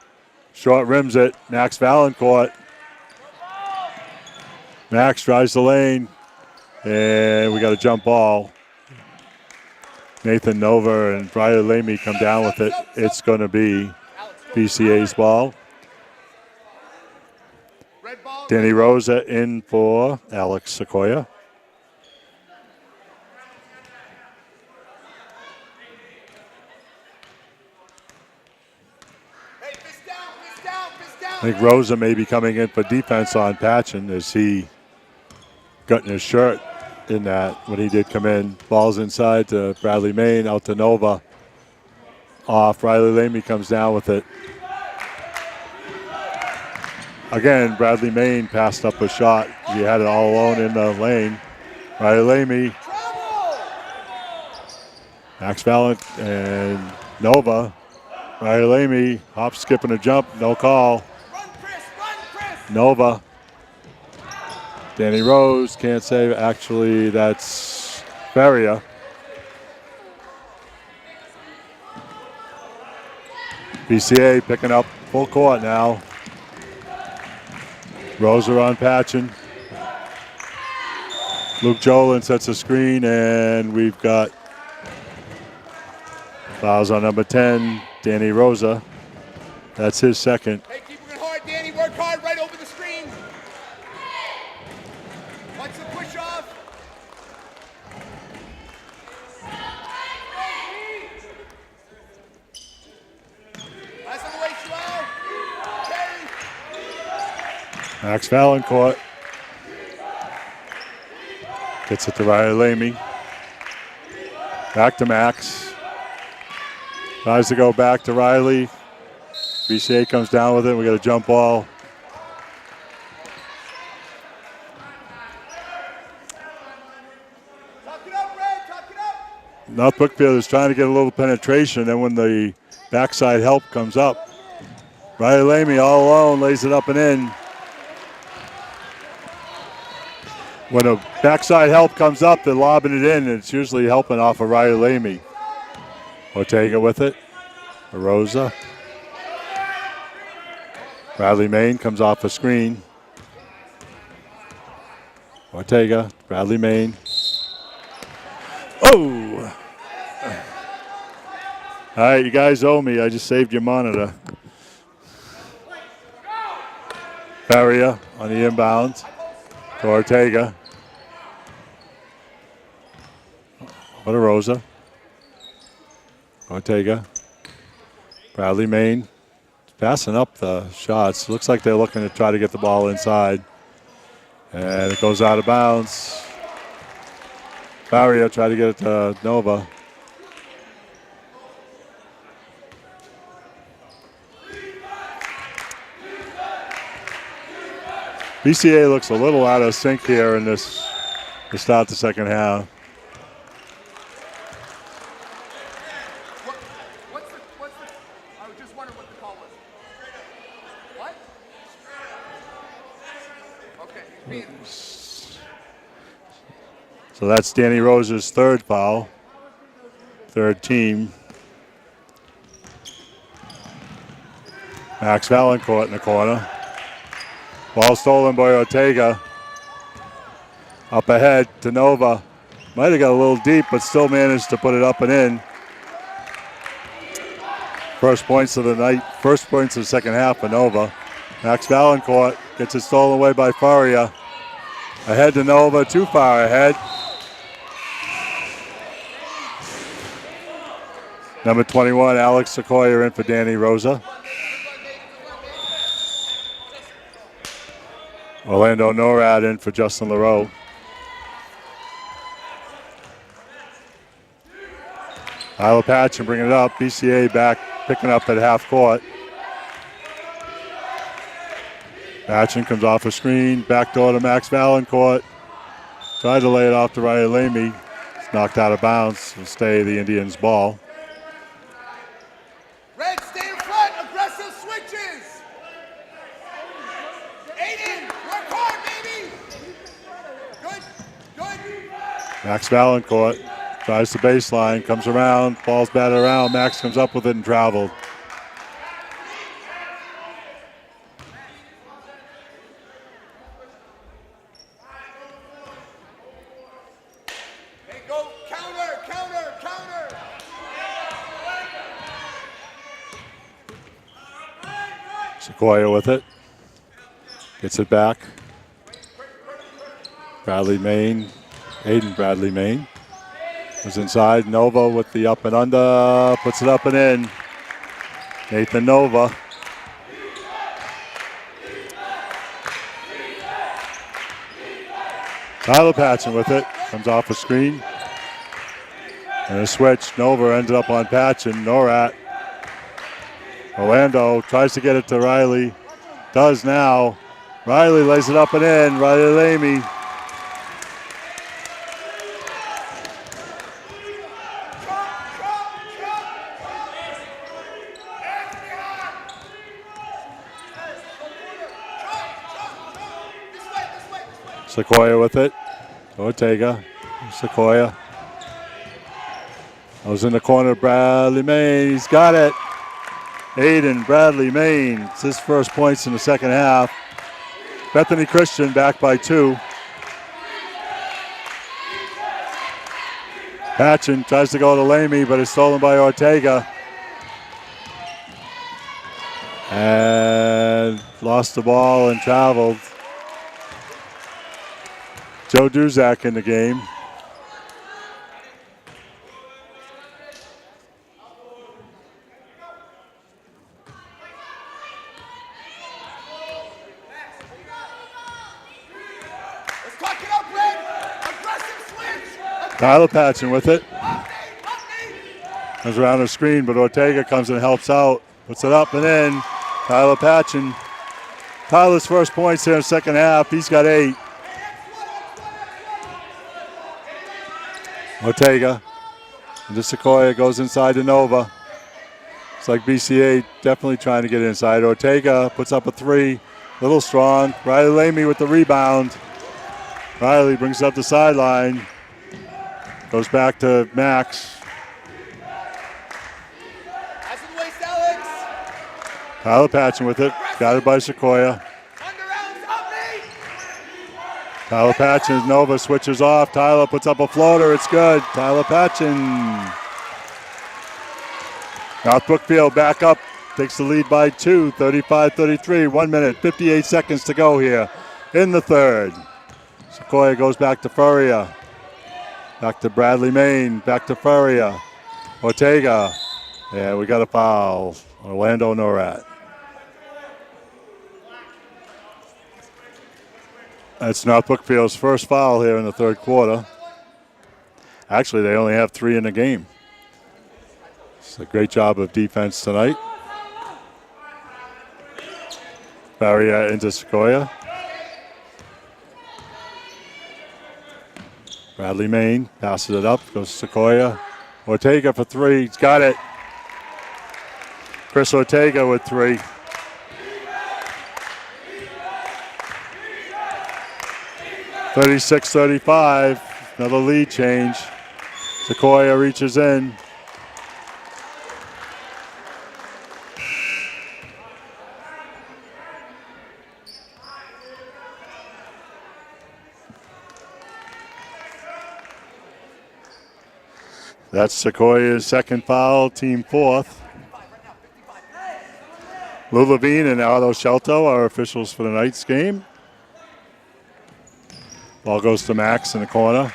Short rims it. Max Valancourt. Max drives the lane, and we got a jump ball. Nathan Nova and Riley Lamy come down with it. It's going to be BCA's ball. Danny Rosa in for Alex Sequoia. I think Rosa may be coming in for defense on Patchen as he gutting his shirt in that when he did come in. Ball's inside to Bradley Main, out to Nova. Off, Riley Lamy comes down with it. Again, Bradley Main passed up a shot. He had it all alone in the lane. Riley Lamy, Max Valent, and Nova. Riley Lamy, hop, skip, and a jump, no call. Nova. Danny Rose can't save. Actually, that's Faria. BCA picking up full court now. Rosa on Patchen. Luke Jolin sets a screen, and we've got fouls on number 10, Danny Rosa. That's his second. Hey, keep working hard, Danny. Work hard right over the screen. Watch the push off. Pass on the way, Joel. Terry. Max Valancourt gets it to Riley Lamy. Back to Max. Tries to go back to Riley. BCA comes down with it. We got a jump ball. Tuck it up, Red. Tuck it up. North Brookfield is trying to get a little penetration, and when the backside help comes up, Riley Lamy all alone lays it up and in. When a backside help comes up, they're lobbing it in, and it's usually helping off of Riley Lamy. Ortega with it. Rosa. Bradley Main comes off a screen. Ortega, Bradley Main. Oh! All right, you guys owe me. I just saved your monitor. Faria on the inbound to Ortega. What a Rosa. Ortega. Bradley Main. Passing up the shots. Looks like they're looking to try to get the ball inside. And it goes out of bounds. Faria tried to get it to Nova. BCA looks a little out of sync here in this to start the second half. What's the, I was just wondering what the call was. What? Okay, he's being. So that's Danny Rose's third foul, third team. Max Valancourt in the corner. Ball stolen by Ortega. Up ahead to Nova. Might have got a little deep, but still managed to put it up and in. First points of the night, first points of the second half for Nova. Max Valancourt gets it stolen away by Faria. Ahead to Nova, too far ahead. Number 21, Alex Sequoia in for Danny Rosa. Orlando Norad in for Justin LaRoe. Isla Patch and bringing it up. BCA back, picking up at half court. Patchen comes off a screen, backdoor to Max Valancourt. Tried to lay it off to Riley Lamy. It's knocked out of bounds. Will stay the Indians' ball. Red, stay in front. Aggressive switches. Aiden, work hard, baby. Good, good. Max Valancourt tries the baseline, comes around, ball's batted around. Max comes up with it and traveled. Hey, go counter, counter, counter. Sequoia with it. Gets it back. Bradley Main, Aiden Bradley Main. Was inside. Nova with the up and under. Puts it up and in. Nathan Nova. Tyler Patchen with it. Comes off a screen. And a switch. Nova ended up on Patchen. Norat. Orlando tries to get it to Riley. Does now. Riley lays it up and in. Riley Lamy. Sequoia with it. Ortega. Sequoia. I was in the corner. Bradley Main. He's got it. Aiden Bradley Main. It's his first points in the second half. Bethany Christian back by 2. Patchen tries to go to Lamy, but it's stolen by Ortega. And lost the ball and traveled. Joe Duzak in the game. Tyler Patchen with it. Comes around the screen, but Ortega comes and helps out. Puts it up and in. Tyler Patchen. Tyler's first points here in the second half. He's got 8. Ortega. Into Sequoia, goes inside to Nova. It's like BCA definitely trying to get inside. Ortega puts up a 3. Little strong. Riley Lamy with the rebound. Riley brings it up the sideline. Goes back to Max. Tyler Patchen with it. Got it by Sequoia. Tyler Patchen, Nova switches off. Tyler puts up a floater. It's good. Tyler Patchen. North Brookfield back up. Takes the lead by 2. 35-33. 1 minute, 58 seconds to go here in the third. Sequoia goes back to Furia. Back to Bradley Main. Back to Furia. Ortega. Yeah, we got a foul. Orlando Norat. That's North Brookfield's first foul here in the third quarter. Actually, they only have 3 in the game. It's a great job of defense tonight. Barrier into Sequoia. Bradley Main passes it up, goes to Sequoia. Ortega for 3, he's got it. Chris Ortega with 3. (36-35), another lead change. Sequoia reaches in. That's Sequoia's second foul, team 4th. Lou Levine and Aldo Shelto are officials for tonight's game. Ball goes to Max in the corner.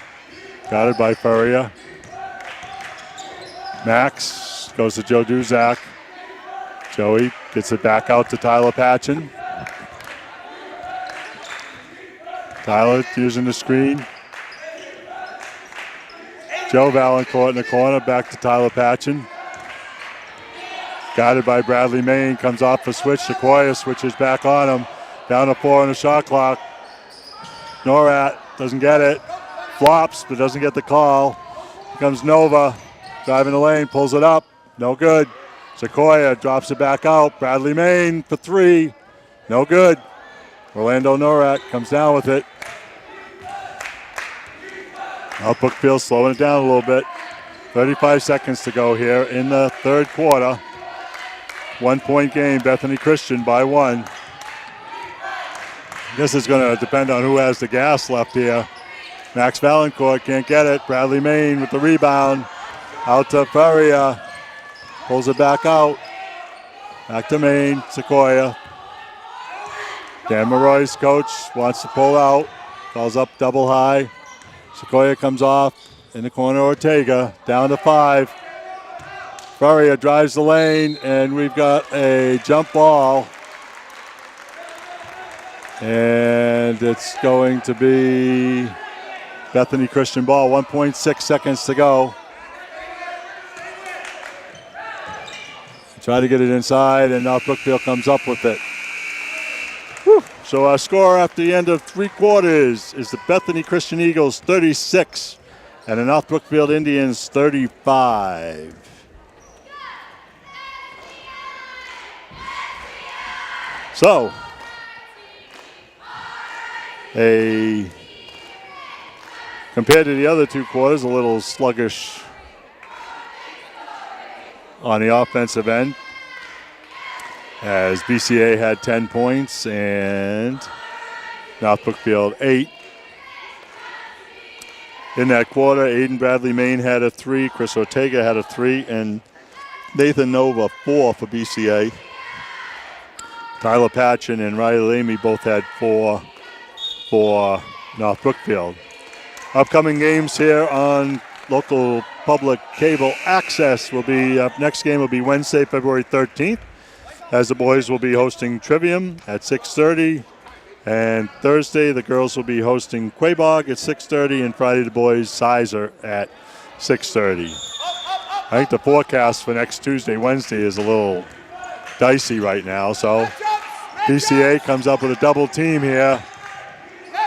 Got it by Furia. Max goes to Joe Duzak. Joey gets it back out to Tyler Patchen. Tyler using the screen. Joe Valancourt in the corner, back to Tyler Patchen. Guided by Bradley Main, comes off the switch. Sequoia switches back on him. Down to 4 on the shot clock. Norat doesn't get it. Flops, but doesn't get the call. Here comes Nova, driving the lane, pulls it up. No good. Sequoia drops it back out. Bradley Main for 3. No good. Orlando Norat comes down with it. Now Brookfield slowing it down a little bit. 35 seconds to go here in the third quarter. 1 point game, Bethany Christian by 1. I guess it's going to depend on who has the gas left here. Max Valancourt can't get it. Bradley Main with the rebound. Out to Furia. Pulls it back out. Back to Main. Sequoia. Dan Maroy's coach wants to pull out. Calls up double high. Sequoia comes off. In the corner, Ortega. Down to 5. Furia drives the lane, and we've got a jump ball. And it's going to be Bethany Christian ball, 1.6 seconds to go. Try to get it inside, and now Brookfield comes up with it. Whew. So our score after the end of 3 quarters is the Bethany Christian Eagles 36 and the North Brookfield Indians 35. So, compared to the other 2 quarters, a little sluggish on the offensive end, as BCA had 10 points and North Brookfield 8. In that quarter, Aiden Bradley Main had a 3, Chris Ortega had a 3, and Nathan Nova 4 for BCA. Tyler Patchen and Riley Lamy both had 4 for North Brookfield. Upcoming games here on local public cable access will be, next game will be Wednesday, February 13th, as the boys will be hosting Trivium at 6:30. And Thursday, the girls will be hosting Quabog at 6:30, and Friday, the boys, Sizer at 6:30. I think the forecast for next Tuesday, Wednesday is a little dicey right now, so BCA comes up with a double team here.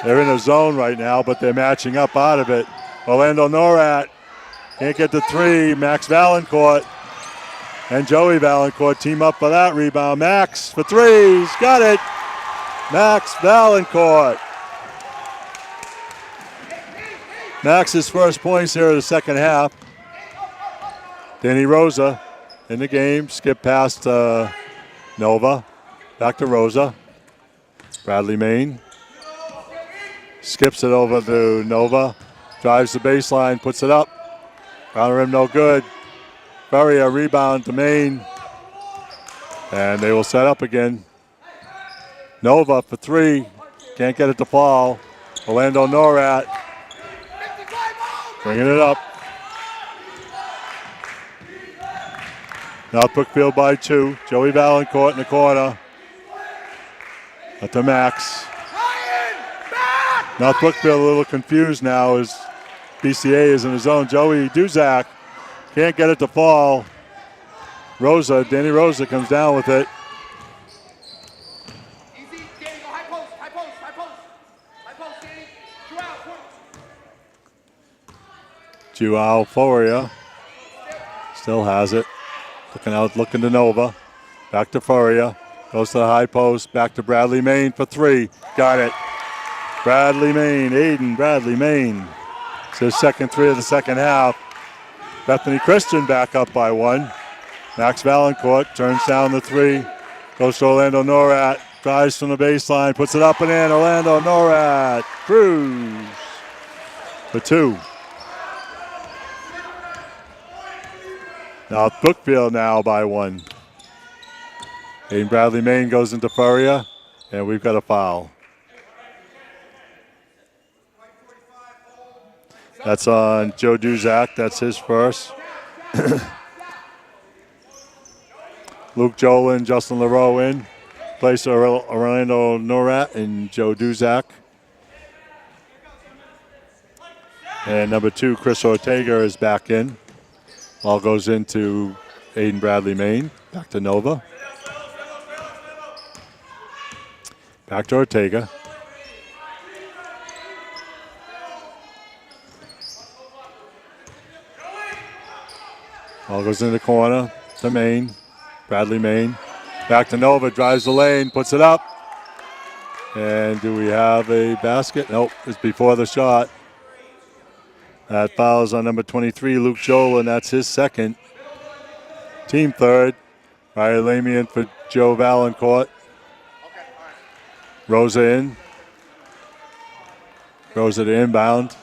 They're in a zone right now, but they're matching up out of it. Orlando Norat can't get the 3. Max Valancourt and Joey Valancourt team up for that rebound. Max for 3. He's got it. Max Valancourt. Max's first points here in the second half. Danny Rosa in the game. Skip past Nova. Back to Rosa. Bradley Main. Skips it over to Nova. Drives the baseline, puts it up. Round rim, no good. Ferrier rebound to Main. And they will set up again. Nova for 3. Can't get it to fall. Orlando Norat bringing it up. North Brookfield by 2. Joey Valancourt in the corner. Up to Max. North Brookfield a little confused now as BCA is in his zone. Joey Duzak can't get it to fall. Rosa, Danny Rosa comes down with it. Easy, Danny, go high post, high post, high post. High post, Danny. Joao Foria still has it. Looking out, looking to Nova. Back to Foria. Goes to the high post. Back to Bradley Main for 3. Got it. Bradley Main, Aiden Bradley Main. It's his second 3 of the second half. Bethany Christian back up by 1. Max Valancourt turns down the 3. Goes to Orlando Norat. Drives from the baseline. Puts it up and in. Orlando Norat. Cruz for 2. Now Brookfield now by 1. Aiden Bradley Main goes into Furia, and we've got a foul. That's on Joe Duzak. That's his first. Luke Jolin, Justin LaRoe in. Place Orlando Norat and Joe Duzak. And number 2, Chris Ortega is back in. Ball goes into Aiden Bradley Main. Back to Nova. Back to Ortega. Ball goes in the corner to Main. Bradley Main. Back to Nova, drives the lane, puts it up. And do we have a basket? Nope, it's before the shot. That fouls on number 23, Luke Joel, and that's his second. Team third. Riley Lamian for Joe Valancourt. Rosa in. Rosa to inbound.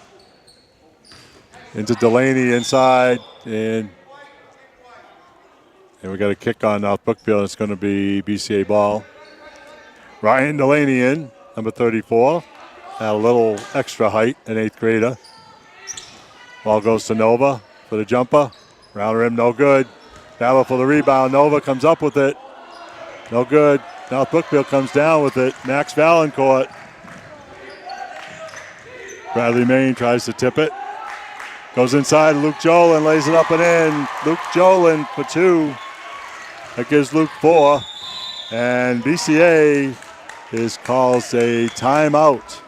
Into Delaney inside. And we got a kick on North Brookfield. It's going to be BCA ball. Ryan Delaney in, number 34. Had a little extra height, an 8th grader. Ball goes to Nova for the jumper. Round rim, no good. Battle for the rebound. Nova comes up with it. No good. North Brookfield comes down with it. Max Valancourt. Bradley Main tries to tip it. Goes inside, Luke Jolin lays it up and in. Luke Jolin for 2. That gives Luke 4. And BCA calls a timeout.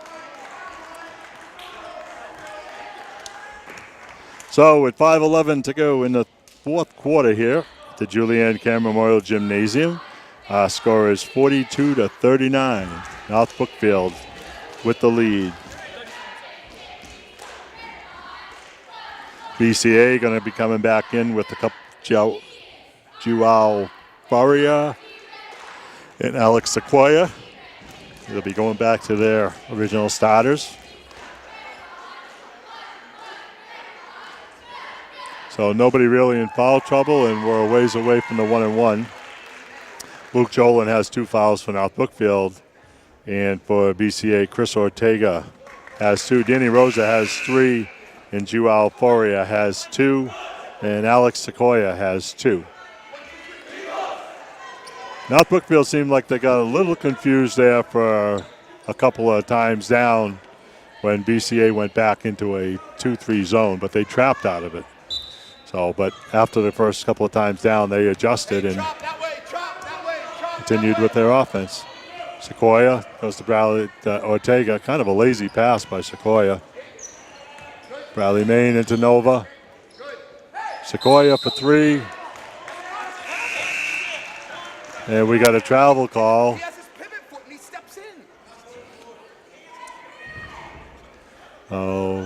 So with 5:11 to go in the fourth quarter here at the Julianne Cameron Memorial Gymnasium, our score is 42-39. North Brookfield with the lead. BCA going to be coming back in with a couple, Joao Faria and Alex Sequoia. They'll be going back to their original starters. So nobody really in foul trouble, and we're a ways away from the 1-and-1. Luke Jolin has 2 fouls for North Brookfield, and for BCA, Chris Ortega has 2. Danny Rosa has 3, and Joao Faria has 2, and Alex Sequoia has 2. North Brookfield seemed like they got a little confused there for a couple of times down when BCA went back into a 2-3 zone, but they trapped out of it. So, but after the first couple of times down, they adjusted and continued with their offense. Sequoia goes to Bradley Ortega. Kind of a lazy pass by Sequoia. Bradley Main into Nova. Sequoia for 3. And we got a travel call. He has his pivot foot and he steps in. Oh,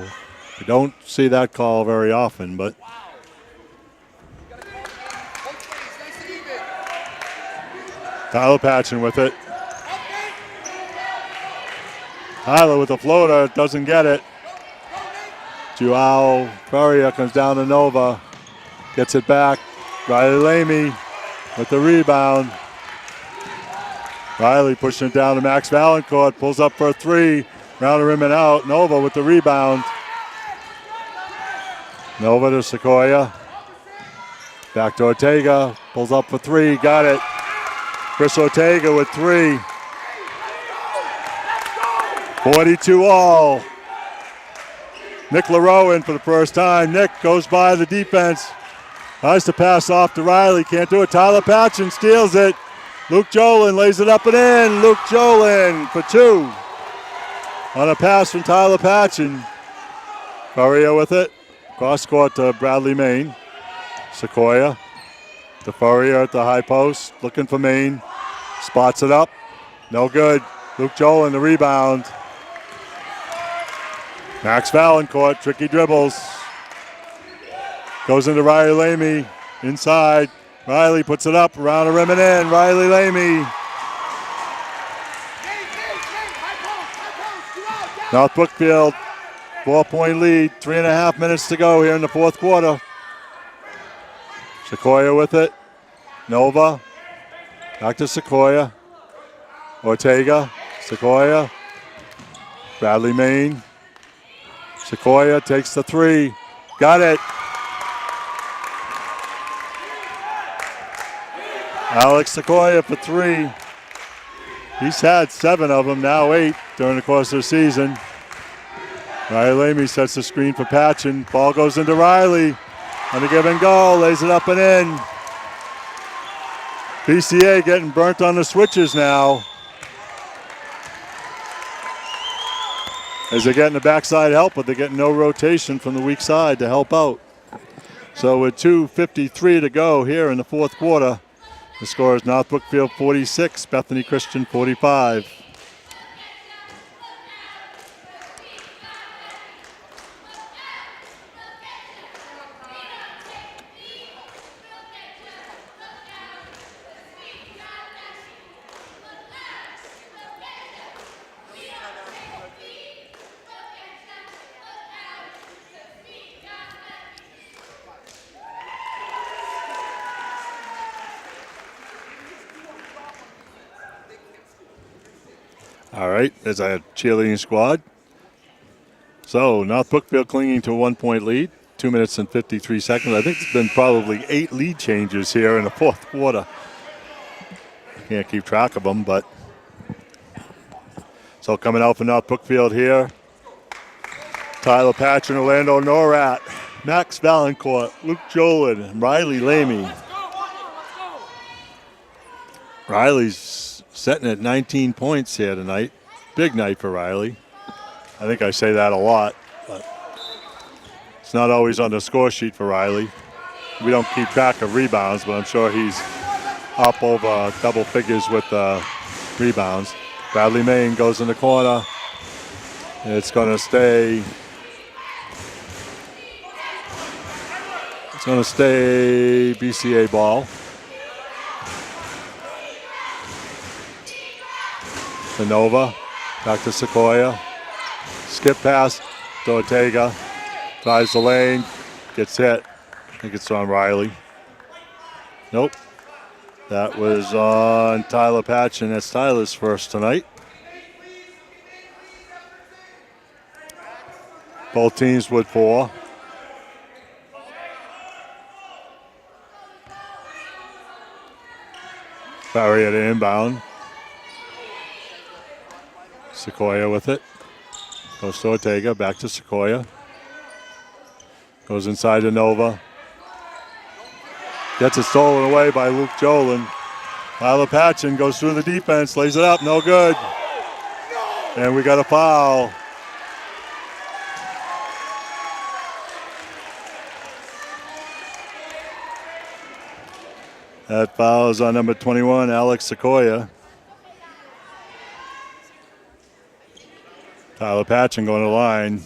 we don't see that call very often, but Tyler Patchen with it. Tyler with a floater, doesn't get it. Joao Faria comes down to Nova, gets it back. Riley Lamy with the rebound. Riley pushing it down to Max Valancourt, pulls up for a 3. Round the rim and out. Nova with the rebound. Nova to Sequoia. Back to Ortega, pulls up for 3, got it. Chris Ortega with 3. 42 all. Nick LaRoe in for the first time. Nick goes by the defense. Tries to pass off to Riley. Can't do it. Tyler Patchen steals it. Luke Jolin lays it up and in. Luke Jolin for 2. On a pass from Tyler Patchen. Faria with it. Cross court to Bradley Main. Sequoia to Faria at the high post. Looking for Main. Spots it up. No good. Luke Jolin the rebound. Max Valancourt, tricky dribbles. Goes into Riley Lamy. Inside. Riley puts it up around the rim and in. Riley Lamy. North Brookfield, 4-point lead. 3.5 minutes to go here in the fourth quarter. Sequoia with it. Nova. Back to Sequoia. Ortega. Sequoia. Bradley Main. Sequoia takes the 3. Got it. Alex Sequoia for 3. He's had 7 of them, now 8 during the course of the season. Riley Lamy sets the screen for Patchen. Ball goes into Riley. On the give and go, lays it up and in. BCA getting burnt on the switches now. As they're getting the backside help, but they're getting no rotation from the weak side to help out. So with 2:53 to go here in the fourth quarter, the score is North Brookfield 46, Bethany Christian 45. All right, there's a cheerleading squad. So North Brookfield clinging to a 1-point lead, 2 minutes and 53 seconds. I think it's been probably 8 lead changes here in the fourth quarter. Can't keep track of them, but. So coming out for North Brookfield here Tyler Patchen, Orlando Norrat, Max Valancourt, Luke Jolin, and Riley Lamy. Riley's setting at 19 points here tonight. Big night for Riley. I think I say that a lot, but it's not always on the score sheet for Riley. We don't keep track of rebounds, but I'm sure he's up over double figures with rebounds. Bradley Main goes in the corner. It's going to stay. It's going to stay BCA ball. To Nova, back to Sequoia. Skip pass to Ortega. Drives the lane, gets hit. I think it's on Riley. Nope. That was on Tyler Patchen. That's Tyler's first tonight. Both teams with 4. Barry at inbound. Sequoia with it. Goes to Ortega, back to Sequoia. Goes inside to Nova. Gets it stolen away by Luke Jolin. Tyler Patchen goes through the defense, lays it up, no good. And we got a foul. That foul is on number 21, Alex Sequoia. Tyler Patchen going to the line.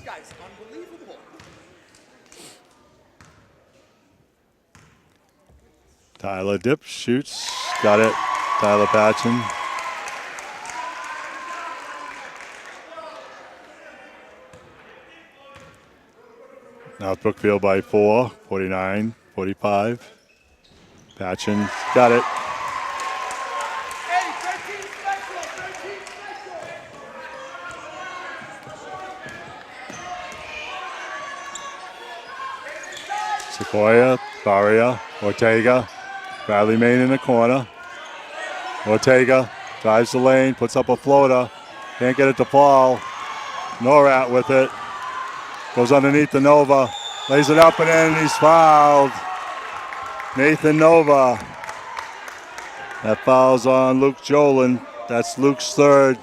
Tyler dips, shoots, got it. Tyler Patchen. Now Brookfield by 4, 49-45. Patchen got it. Sequoia, Faria, Ortega. Bradley Main in the corner. Ortega drives the lane, puts up a floater. Can't get it to fall. Norrat with it. Goes underneath the Nova. Lays it up and in, he's fouled. Nathan Nova. That foul's on Luke Jolin. That's Luke's third.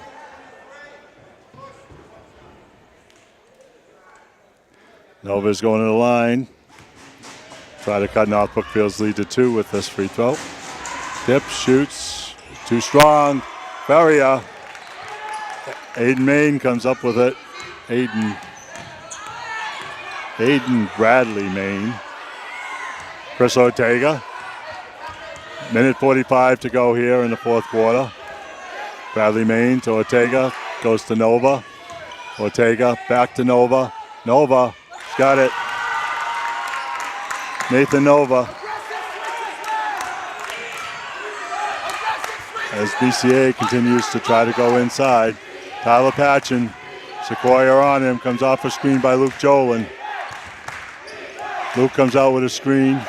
Nova's going to the line. Try to cut off Brookfield's lead to 2 with this free throw. Dip, shoots, too strong. Faria. Aiden Main comes up with it. Aiden Bradley Main. Chris Ortega. Minute 45 to go here in the fourth quarter. Bradley Main to Ortega. Goes to Nova. Ortega back to Nova. Nova got it. Nathan Nova. As BCA continues to try to go inside. Tyler Patchen. Sequoia on him. Comes off a screen by Luke Jolin. Luke comes out with a screen.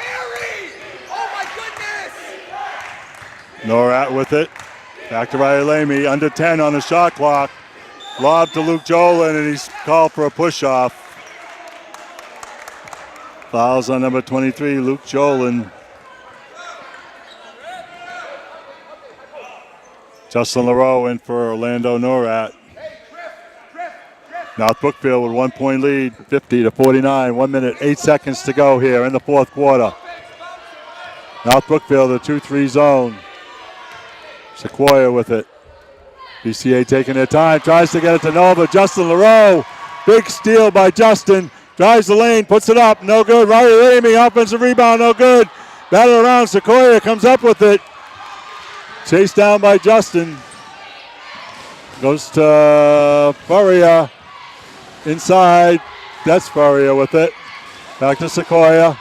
Norrat with it. Back to Riley Lamy. Under 10 on the shot clock. Lob to Luke Jolin, and he's called for a push-off. Fouls on number 23, Luke Jolin. Justin LaRoe in for Orlando Norrat. North Brookfield with 1 point lead, 50-49. 1 minute, 8 seconds to go here in the fourth quarter. North Brookfield, the 2-3 zone. Sequoia with it. BCA taking their time, tries to get it to Nova. Justin LaRoe, big steal by Justin. Drives the lane, puts it up, no good. Riley Lamy, offensive rebound, no good. Battle around, Sequoia comes up with it. Chased down by Justin. Goes to Faria. Inside, that's Faria with it. Back to Sequoia.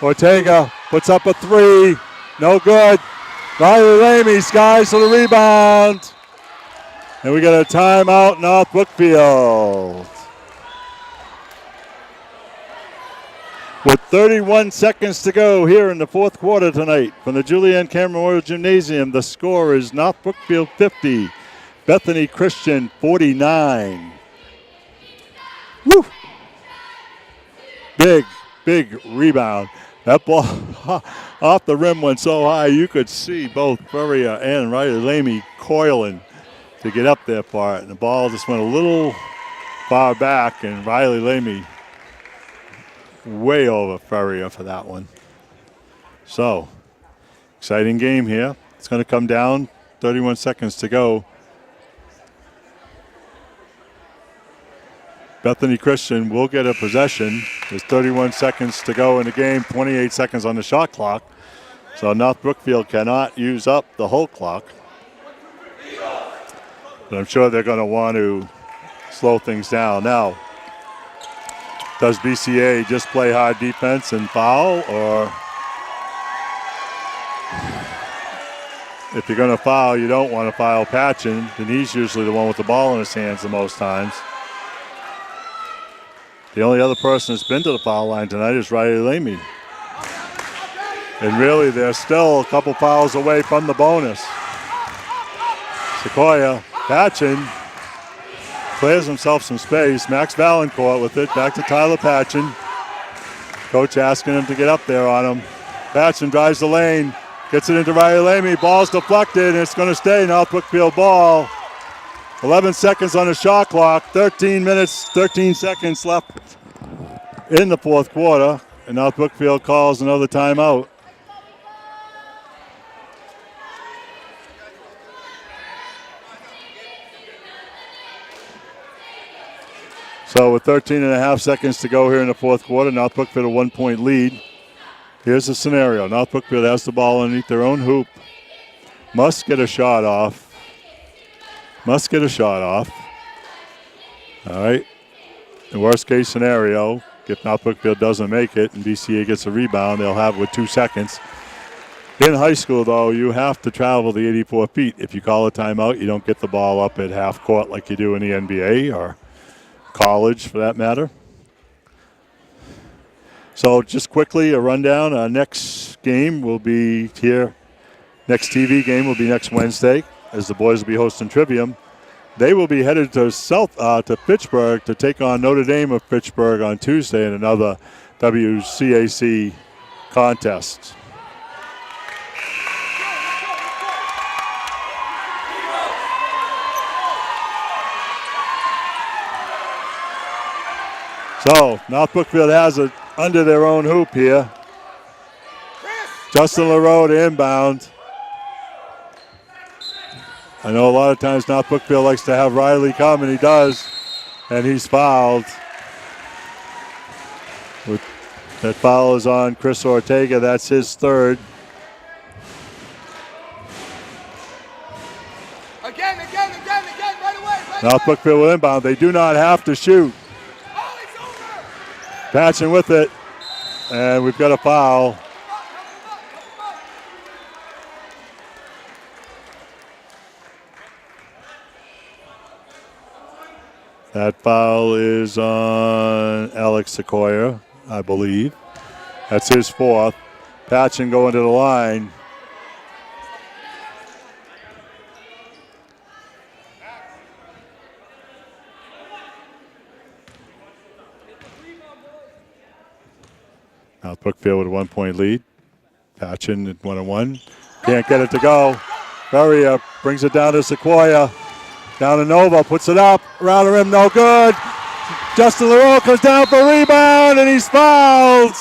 Ortega puts up a 3, no good. Riley Lamy skies for the rebound. And we got a timeout, North Brookfield. With 31 seconds to go here in the fourth quarter tonight from the Julianne Cameron Memorial Gymnasium, the score is North Brookfield 50, Bethany Christian 49. Woo! Big rebound. That ball off the rim went so high you could see both Furrier and Riley Lamy coiling to get up there for it. And the ball just went a little far back, and Riley Lamy way over Furrier for that one. So, exciting game here. It's going to come down. 31 seconds to go. Bethany Christian will get a possession. There's 31 seconds to go in the game, 28 seconds on the shot clock. So North Brookfield cannot use up the whole clock. But I'm sure they're going to want to slow things down. Now, does BCA just play hard defense and foul, or if you're going to foul, you don't want to foul Patchen, then he's usually the one with the ball in his hands the most times. The only other person that's been to the foul line tonight is Riley Lamy. And really, they're still a couple fouls away from the bonus. Sequoia, Patchen clears himself some space. Max Valancourt with it, back to Tyler Patchen. Coach asking him to get up there on him. Patchen drives the lane, gets it into Riley Lamy. Ball's deflected, and it's going to stay North Brookfield ball. 11 seconds on the shot clock, 13 minutes, 13 seconds left in the fourth quarter, and North Brookfield calls another timeout. So with 13 and a half seconds to go here in the fourth quarter, North Brookfield a 1-point lead. Here's the scenario. North Brookfield has the ball underneath their own hoop. Must get a shot off. All right. The worst case scenario, if North Brookfield doesn't make it and BCA gets a rebound, they'll have it with 2 seconds. In high school, though, you have to travel the 84 feet. If you call a timeout, you don't get the ball up at half court like you do in the NBA or college, for that matter. So just quickly, a rundown. Our next game will be here. Next TV game will be next Wednesday, as the boys will be hosting Trivium. They will be headed to Pittsburgh to take on Notre Dame of Pittsburgh on Tuesday in another WCAC contest. So North Brookfield has it under their own hoop here. Justin LaRoe to inbound. I know a lot of times North Brookfield likes to have Riley come, and he does, and he's fouled. That foul is on Chris Ortega. That's his third. Again, right away. North Brookfield will inbound. They do not have to shoot. Oh, it's over. Patchen with it, and we've got a foul. That foul is on Alex Sequoia, I believe. That's his fourth. Patchen going to the line. Now Brookfield with a 1-point lead. Patchen at 1-1. Can't get it to go. Furrier brings it down to Sequoia. Down to Nova, puts it up, around the rim, no good. Justin LaRoe comes down for a rebound, and he's fouled.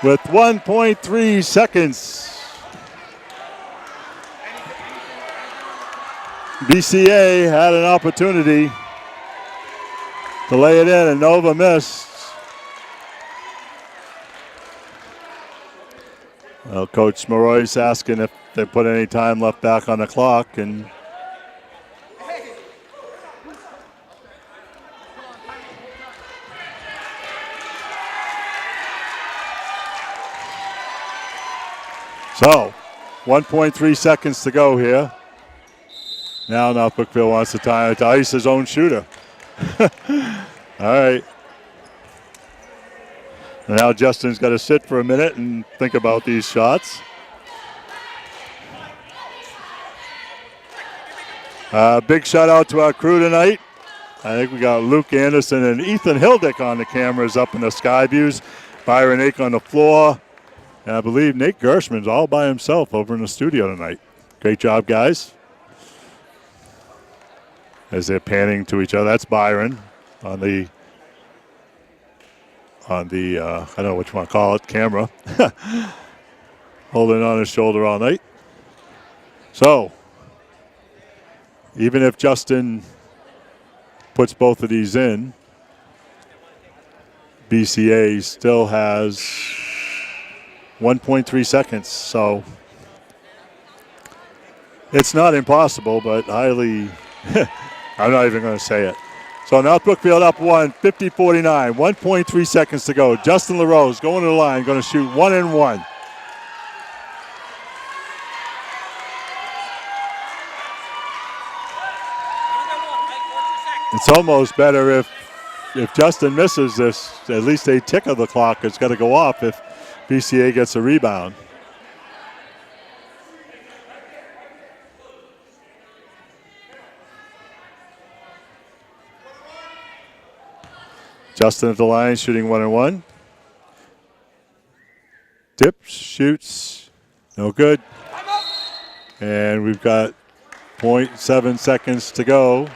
With 1.3 seconds. BCA had an opportunity to lay it in, and Nova missed. Well, Coach Maroy's asking if they put any time left back on the clock, and so 1.3 seconds to go here. Now North Brookfield wants the time to ice his own shooter. All right. Now Justin's got to sit for a minute and think about these shots. Big shout out to our crew tonight. I think we got Luke Anderson and Ethan Hildick on the cameras up in the sky views. Byron Ake on the floor. And I believe Nate Gershman's all by himself over in the studio tonight. Great job, guys. As they're panning to each other. That's Byron on the I don't know what you want to call it, camera. Holding on his shoulder all night. So, even if Justin puts both of these in, BCA still has 1.3 seconds. So, it's not impossible, but highly, I'm not even going to say it. So North Brookfield up 50-49, 1.3 seconds to go. Justin LaRose going to the line, going to shoot 1 and 1. It's almost better if Justin misses this, at least a tick of the clock is going to go off if BCA gets a rebound. Justin at the line, shooting 1 and 1. Tips, shoots, no good. And we've got 0.7 seconds to go.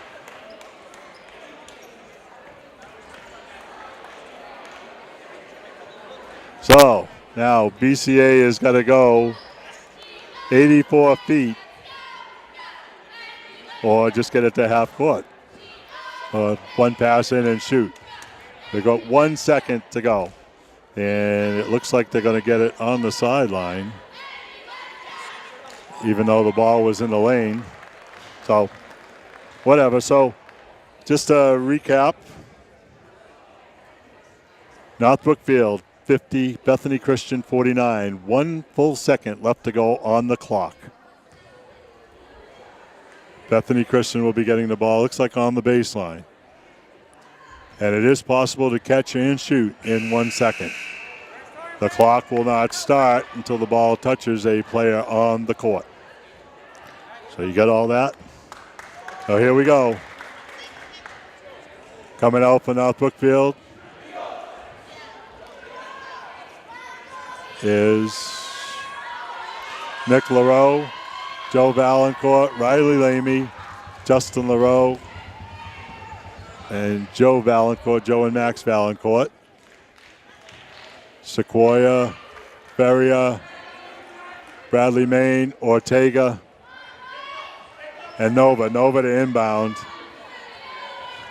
So now BCA has got to go 84 feet or just get it to half court. One pass in and shoot. They've got 1 second to go. And it looks like they're going to get it on the sideline, even though the ball was in the lane. So, whatever. So, just a recap. North Brookfield, 50, Bethany Christian, 49. 1 full second left to go on the clock. Bethany Christian will be getting the ball, looks like on the baseline. And it is possible to catch and shoot in 1 second. The clock will not start until the ball touches a player on the court. So you got all that? So here we go. Coming out for North Brookfield is Nick LaRoe, Joe Valancourt, Riley Lamy, Justin LaRoe, and Joe Valancourt, Joe and Max Valancourt. Sequoia, Feria, Bradley Main, Ortega, and Nova. Nova to inbound.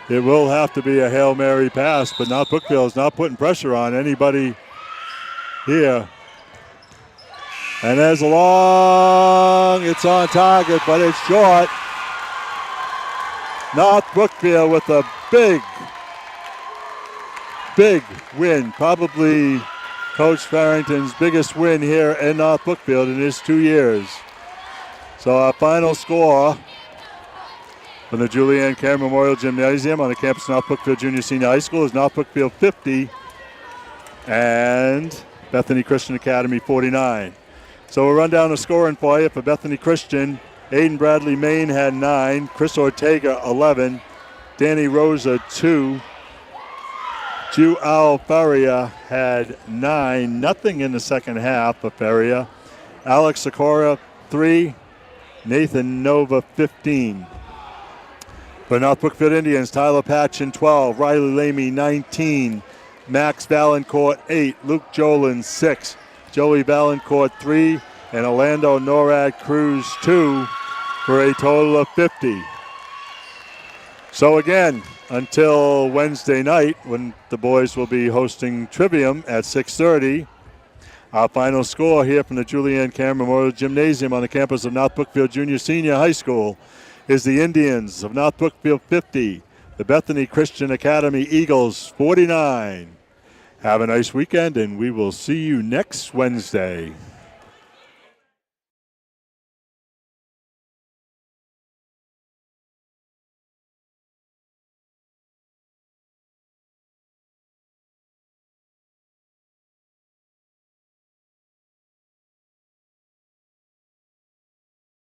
It will have to be a Hail Mary pass, but North Brookfield is not putting pressure on anybody here. And there's a long, it's on target, but it's short. North Brookfield with a big win. Probably Coach Farrington's biggest win here in North Brookfield in his 2 years. So our final score from the Julianne Cameron Memorial Gymnasium on the campus of North Brookfield Junior Senior High School is North Brookfield 50 and Bethany Christian Academy 49. So we'll run down the scoring for you. For Bethany Christian, Aiden Bradley Main had 9, Chris Ortega 11, Danny Rosa 2, Ju Al Faria had 9, nothing in the second half for Faria. Alex Sikora 3, Nathan Nova 15. For North Brookfield Indians, Tyler Patchen 12, Riley Lamy 19, Max Valancourt 8, Luke Jolin 6, Joey Valancourt 3, and Orlando Norad Cruz 2 for a total of 50. So again, until Wednesday night when the boys will be hosting Trivium at 6:30, our final score here from the Julianne Cameron Memorial Gymnasium on the campus of North Brookfield Junior Senior High School is the Indians of North Brookfield 50, the Bethany Christian Academy Eagles 49. Have a nice weekend, and we will see you next Wednesday.